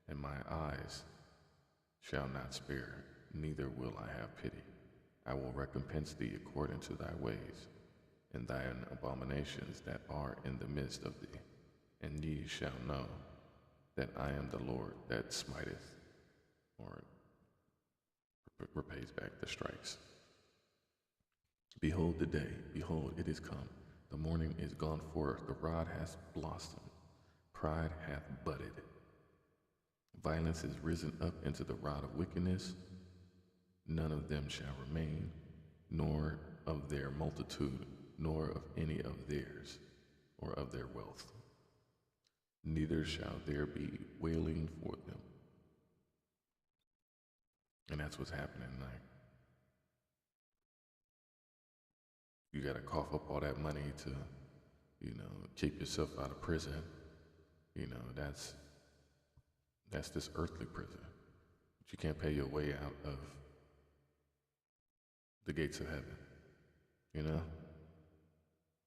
and my eyes shall not spare, neither will I have pity. I will recompense thee according to thy ways, and thine abominations that are in the midst of thee, and ye shall know that I am the Lord that smiteth, or repays back the strikes. Behold the day, behold, it is come. The morning is gone forth, the rod hath blossomed, pride hath budded. Violence is risen up into the rod of wickedness. None of them shall remain, nor of their multitude, nor of any of theirs, or of their wealth. Neither shall there be wailing for them. And that's what's happening. Like, you gotta cough up all that money to, keep yourself out of prison. That's That's this earthly prison. But you can't pay your way out of the gates of heaven. You know?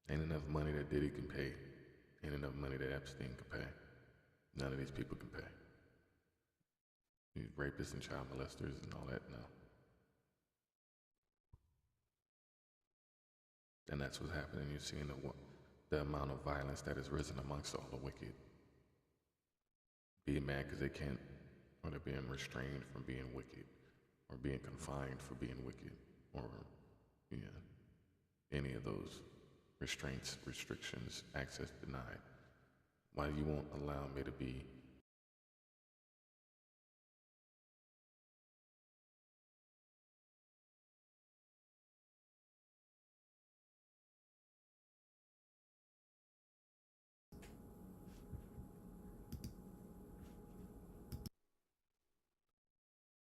Ain't enough money that Diddy can pay. Ain't enough money that Epstein can pay. None of these people can pay. These rapists and child molesters and all that, no. And that's what's happening. You're seeing the amount of violence that has risen amongst all the wicked. Being mad because they can't, or they're being restrained from being wicked, or being confined for being wicked, or, any of those restraints, restrictions, access denied. Why you won't allow me to be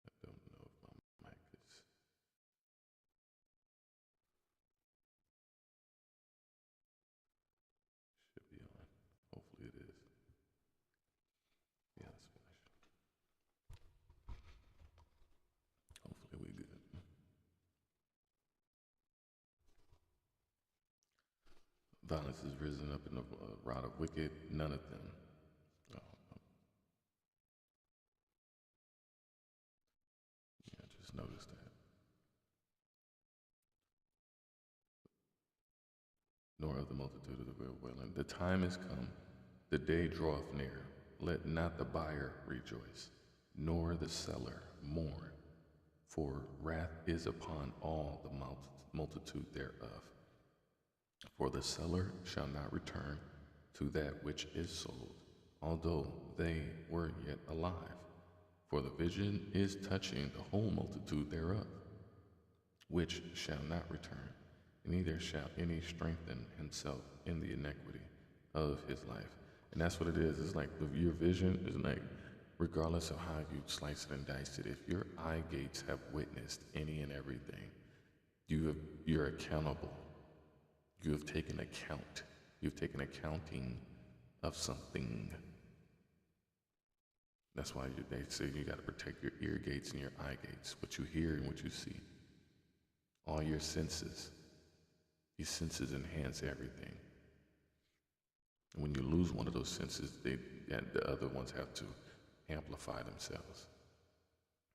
I don't know if my mic is should be on. Hopefully it is. Yeah, let's finish. Hopefully we good. Violence has risen up in the rout of wicked, none of them. Oh, yeah, just noticed that. Nor of the multitude of the wailing. The time is come, the day draweth near. Let not the buyer rejoice, nor the seller mourn, for wrath is upon all the multitude thereof. For the seller shall not return to that which is sold, although they were yet alive. For the vision is touching the whole multitude thereof, which shall not return, neither shall any strengthen himself in the iniquity of his life. And that's what it is. It's like your vision is like, regardless of how you slice it and dice it, if your eye gates have witnessed any and everything, you're accountable. You have taken account. You've taken accounting of something. That's why they say you got to protect your ear gates and your eye gates, what you hear and what you see. All your senses. These senses enhance everything. And when you lose one of those senses, the other ones have to amplify themselves.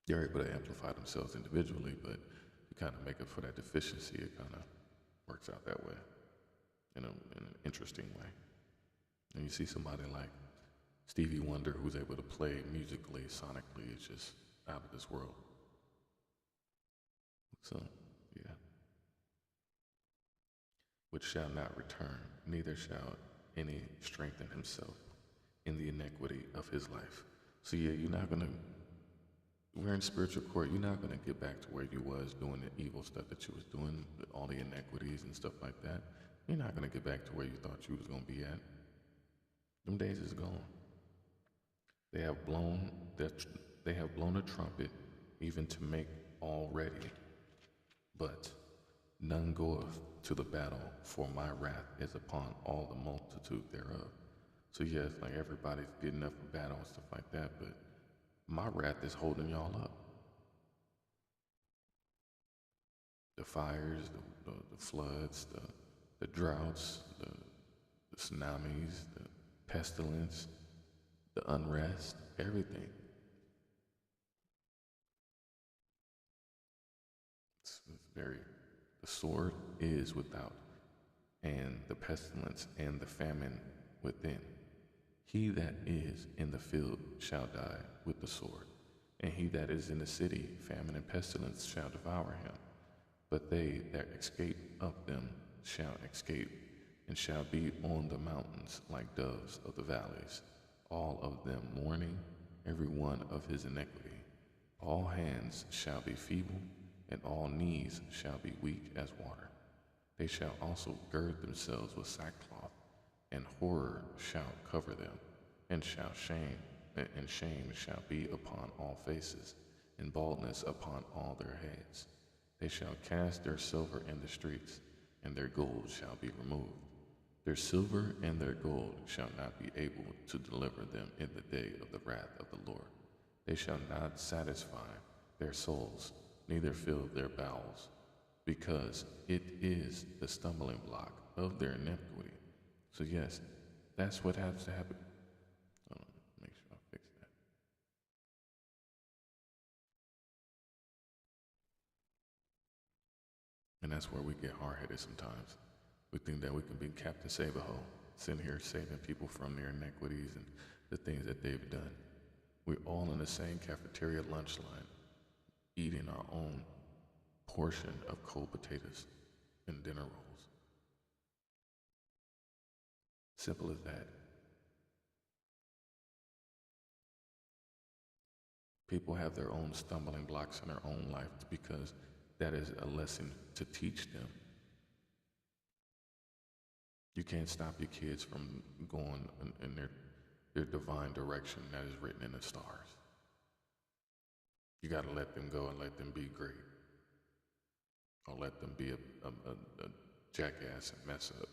They're able to amplify themselves individually, but to kind of make up for that deficiency, it kind of works out that way, in an interesting way. And you see somebody like Stevie Wonder, who's able to play musically, sonically, it's just out of this world. So, yeah. Which shall not return, neither shall any strengthen himself in the iniquity of his life. So yeah, we're in spiritual court, you're not gonna get back to where you was doing the evil stuff that you was doing, all the inequities and stuff like that. You're not gonna get back to where you thought you was gonna be at. Them days is gone. They have blown a trumpet even to make all ready, but none goeth to the battle, for my wrath is upon all the multitude thereof. So yes, like everybody's getting up for battle and stuff like that, but my wrath is holding y'all up. The fires, the floods, the droughts, the tsunamis, the pestilence, the unrest, everything. It's the sword is without, and the pestilence and the famine within. He that is in the field shall die with the sword, and he that is in the city, famine and pestilence shall devour him. But they that escape of them shall escape, and shall be on the mountains like doves of the valleys, all of them mourning, every one of his iniquity. All hands shall be feeble, and all knees shall be weak as water. They shall also gird themselves with sackcloth, and horror shall cover them, and shame shall be upon all faces, and baldness upon all their heads. They shall cast their silver in the streets, and their gold shall be removed. Their silver and their gold shall not be able to deliver them in the day of the wrath of the Lord. They shall not satisfy their souls, neither fill their bowels, because it is the stumbling block of their iniquity. So yes, that's what has to happen. Hold on, make sure I fix that. And that's where we get hard-headed sometimes. We think that we can be Captain Save-A-Ho, sitting here saving people from their iniquities and the things that they've done. We're all in the same cafeteria lunch line, eating our own portion of cold potatoes and dinner rolls. Simple as that. People have their own stumbling blocks in their own life because that is a lesson to teach them. You can't stop your kids from going in their divine direction that is written in the stars. You got to let them go and let them be great. Or let them be a jackass and mess up.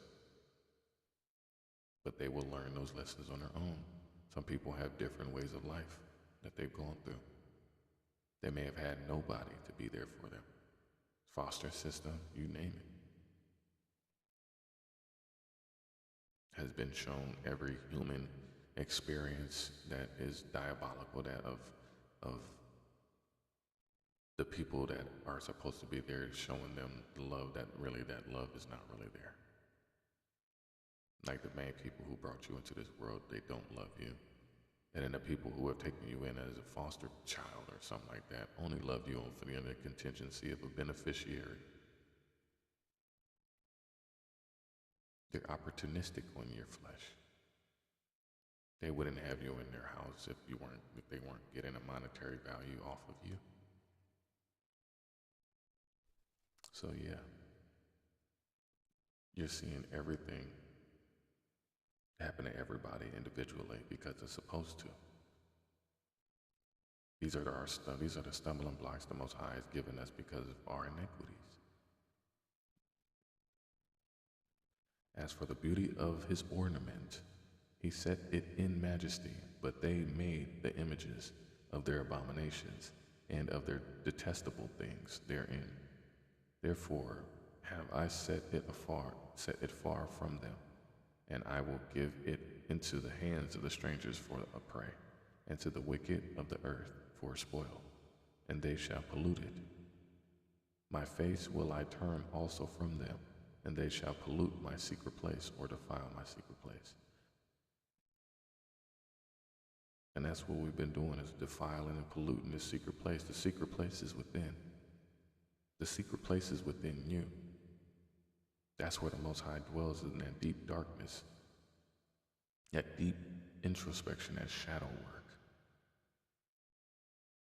But they will learn those lessons on their own. Some people have different ways of life that they've gone through. They may have had nobody to be there for them. Foster system, you name it. Has been shown every human experience that is diabolical, that of the people that are supposed to be there, showing them the love that love is not really there. Like the main people who brought you into this world, they don't love you. And then the people who have taken you in as a foster child or something like that only love you for the contingency of a beneficiary. They're opportunistic on your flesh. They wouldn't have you in their house if they weren't getting a monetary value off of you. So yeah, you're seeing everything happen to everybody individually because it's supposed to. These are the stumbling blocks the Most High has given us because of our iniquities. As for the beauty of his ornament, he set it in majesty, but they made the images of their abominations and of their detestable things therein. Therefore have I set it far from them, and I will give it into the hands of the strangers for a prey, and to the wicked of the earth for a spoil, and they shall pollute it. My face will I turn also from them, and they shall pollute my secret place, or defile my secret place. And that's what we've been doing, is defiling and polluting the secret place. The secret place is within. The secret place is within you. That's where the Most High dwells, in that deep darkness, that deep introspection, that shadow work.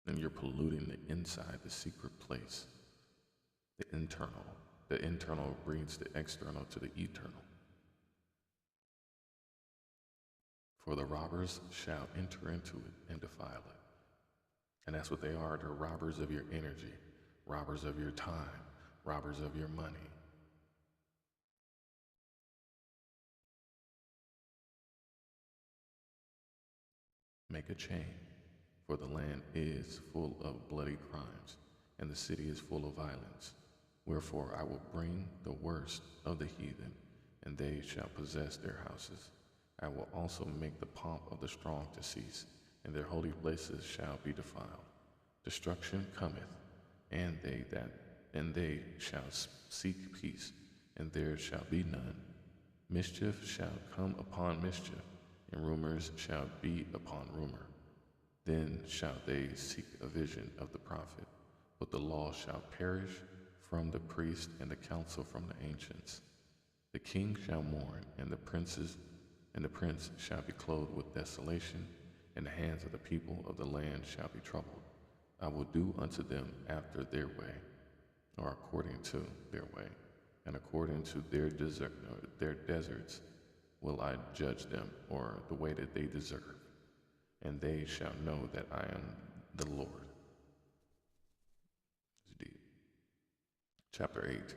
And you're polluting the inside, the secret place, the internal. The internal breeds the external to the eternal. For the robbers shall enter into it and defile it. And that's what they are. They're robbers of your energy, robbers of your time, robbers of your money. Make a chain, for the land is full of bloody crimes, and the city is full of violence. Wherefore I will bring the worst of the heathen, and they shall possess their houses. I will also make the pomp of the strong to cease, and their holy places shall be defiled. Destruction cometh, and they shall seek peace, and there shall be none. Mischief shall come upon mischief, and rumors shall be upon rumor. Then shall they seek a vision of the prophet, but the law shall perish from the priest, and the counsel from the ancients. The king shall mourn, and the prince shall be clothed with desolation, and the hands of the people of the land shall be troubled. I will do unto them after their way, or according to their way, and according to their deserts will I judge them, or the way that they deserve, and they shall know that I am the Lord. It's deep. Chapter 8.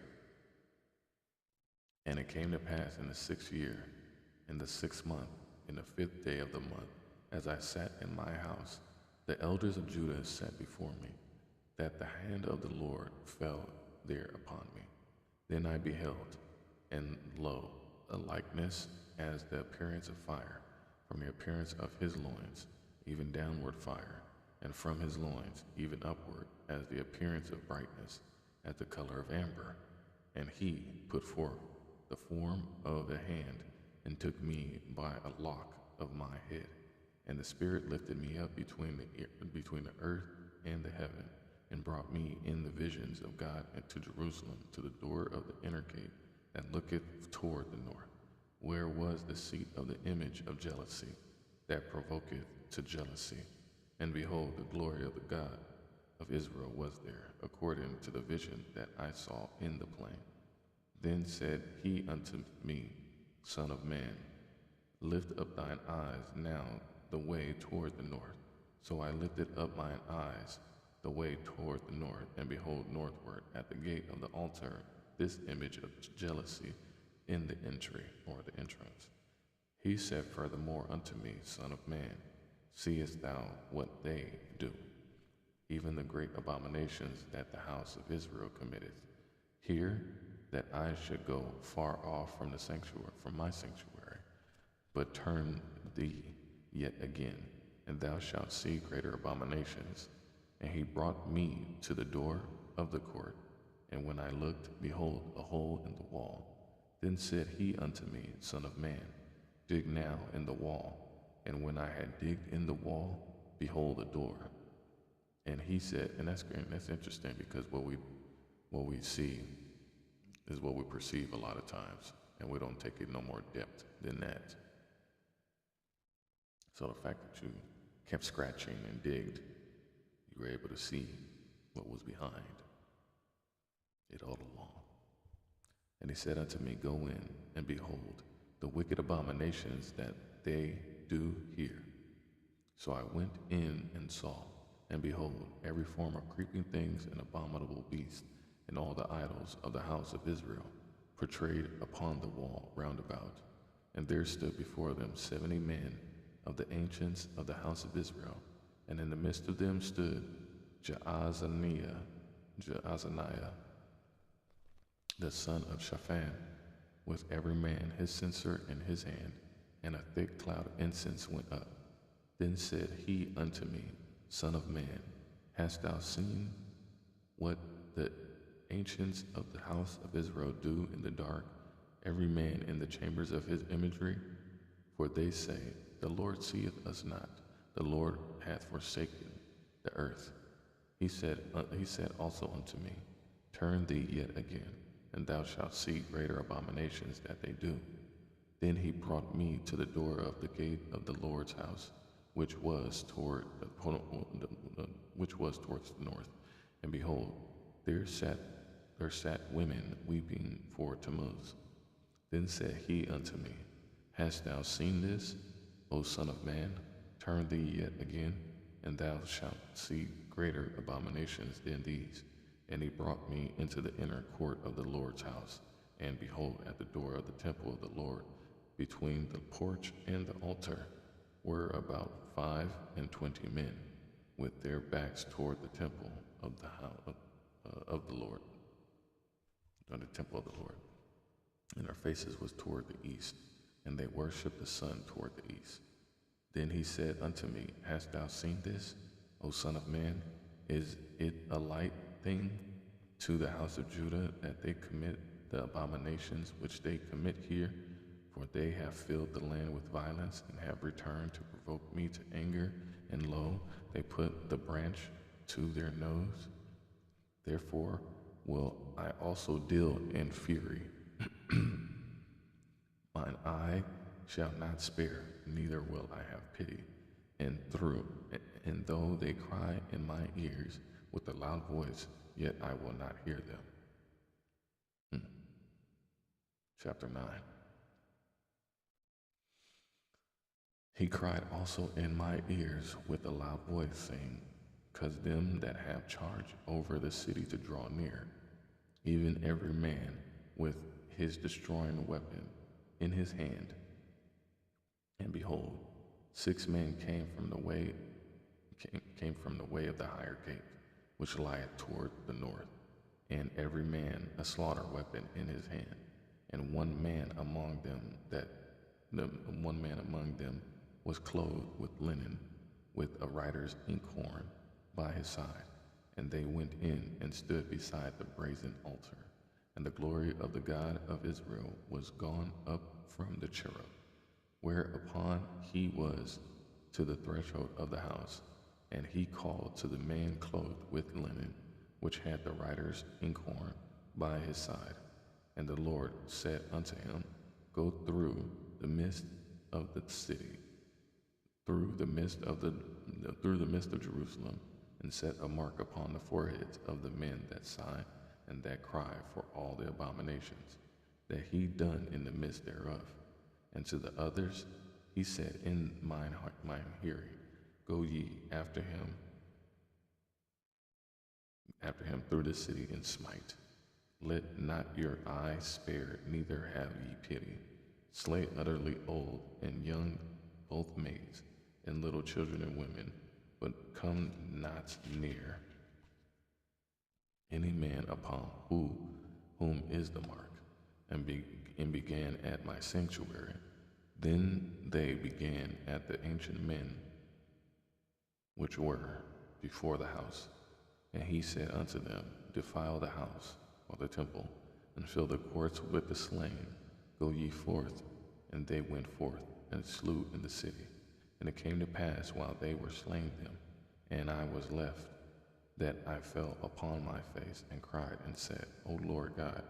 And it came to pass in the 6th year, in the 6th month, in the 5th day of the month, as I sat in my house, the elders of Judah sat before me, that the hand of the Lord fell there upon me. Then I beheld, and lo, a likeness as the appearance of fire, from the appearance of his loins, even downward fire, and from his loins, even upward, as the appearance of brightness, as the color of amber. And he put forth the form of the hand, and took me by a lock of my head. And the Spirit lifted me up between the earth and the heaven, and brought me in the visions of God into Jerusalem, to the door of the inner gate that looketh toward the north, where was the seat of the image of jealousy, that provoketh to jealousy. And behold, the glory of the God of Israel was there, according to the vision that I saw in the plain. Then said he unto me, Son of man, lift up thine eyes now the way toward the north. So I lifted up mine eyes the way toward the north, and behold, northward at the gate of the altar, this image of jealousy in the entry, or the entrance. He said furthermore unto me, Son of man, seest thou what they do, even the great abominations that the house of Israel committeth? Hear that I should go far off from the sanctuary, from my sanctuary, but turn thee yet again, and thou shalt see greater abominations. And he brought me to the door of the court, and when I looked, behold, a hole in the wall. Then said he unto me, Son of man, dig now in the wall. And when I had digged in the wall, behold, a door. And he said, and that's great, that's interesting, because what we see is what we perceive a lot of times, and we don't take it no more depth than that. So the fact that you kept scratching and digged, you were able to see what was behind it all along. And he said unto me, Go in, and behold, the wicked abominations that they do here. So I went in and saw, and behold, every form of creeping things and abominable beasts, and all the idols of the house of Israel, portrayed upon the wall round about. And there stood before them 70 men of the ancients of the house of Israel, and in the midst of them stood Jaazaniah, the son of Shaphan, with every man his censer in his hand, and a thick cloud of incense went up. Then said he unto me, Son of man, hast thou seen what the ancients of the house of Israel do in the dark, every man in the chambers of his imagery? For they say, The Lord seeth us not, the Lord hath forsaken the earth. He said also unto me, Turn thee yet again, and thou shalt see greater abominations that they do. Then he brought me to the door of the gate of the Lord's house, which was towards the north. And behold, there sat women weeping for Tammuz. Then said he unto me, Hast thou seen this, O son of man? Turn thee yet again, and thou shalt see greater abominations than these. And he brought me into the inner court of the Lord's house, and behold, at the door of the temple of the Lord, between the porch and the altar, were about 25 men, with their backs toward the temple of the house of the Lord, or the temple of the Lord, and their faces was toward the east, and they worshipped the sun toward the east. Then he said unto me, Hast thou seen this, O son of man? Is it a light thing to the house of Judah that they commit the abominations which they commit here? For they have filled the land with violence, and have returned to provoke me to anger, and lo, they put the branch to their nose. Therefore will I also deal in fury. Mine eye shall not spare, neither will I have pity. And though they cry in my ears with a loud voice, yet I will not hear them. Chapter 9. He cried also in my ears with a loud voice, saying, Cause them that have charge over the city to draw near, even every man with his destroying weapon in his hand. And behold, 6 men came from the way of the higher gate, which lieth toward the north, and every man a slaughter weapon in his hand. And one man among them was clothed with linen, with a writer's inkhorn by his side. And they went in and stood beside the brazen altar. And the glory of the God of Israel was gone up from the cherub, whereupon he was to the threshold of the house. And he called to the man clothed with linen, which had the writer's inkhorn by his side. And the Lord said unto him, Go through the midst of the city, through the midst of Jerusalem, and set a mark upon the foreheads of the men that sigh and that cry for all the abominations that he done in the midst thereof. And to the others he said in mine hearing, Go ye after him through the city and smite. Let not your eye spare, neither have ye pity. Slay utterly old and young, both maids, and little children and women, but come not near any man upon whom is the mark, and began at my sanctuary. Then they began at the ancient men which were before the house. And he said unto them, Defile the house, or the temple, and fill the courts with the slain. Go ye forth. And they went forth, and slew in the city. And it came to pass, while they were slain them, and I was left, that I fell upon my face, and cried, and said, O Lord God,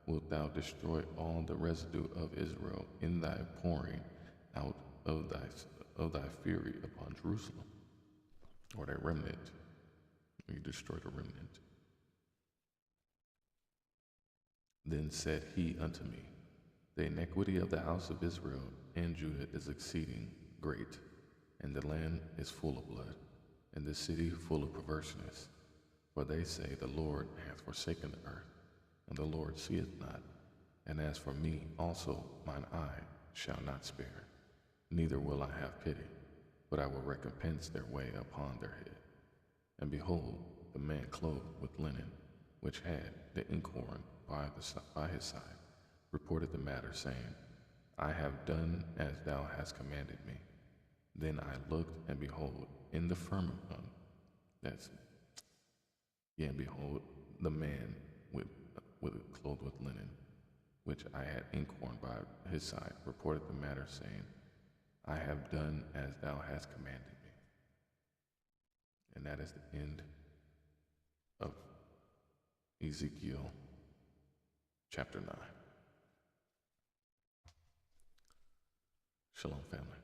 wilt thou destroy all the residue of Israel in thy pouring out of thy fury upon Jerusalem? Or thy remnant? You destroy the remnant. Then said he unto me, The iniquity of the house of Israel and Judah is exceeding great, and the land is full of blood, and the city full of perverseness. For they say, The Lord hath forsaken the earth, and the Lord seeth not. And as for me also, mine eye shall not spare, neither will I have pity, but I will recompense their way upon their head. And behold, the man clothed with linen, which had the inkhorn by his side, reported the matter, saying, I have done as thou hast commanded me. Then I looked, and behold, in the firmament, and behold, the man with clothed with linen, which I had inkhorn by his side, reported the matter, saying, I have done as thou hast commanded me. And that is the end of Ezekiel chapter 9. Shalom, family.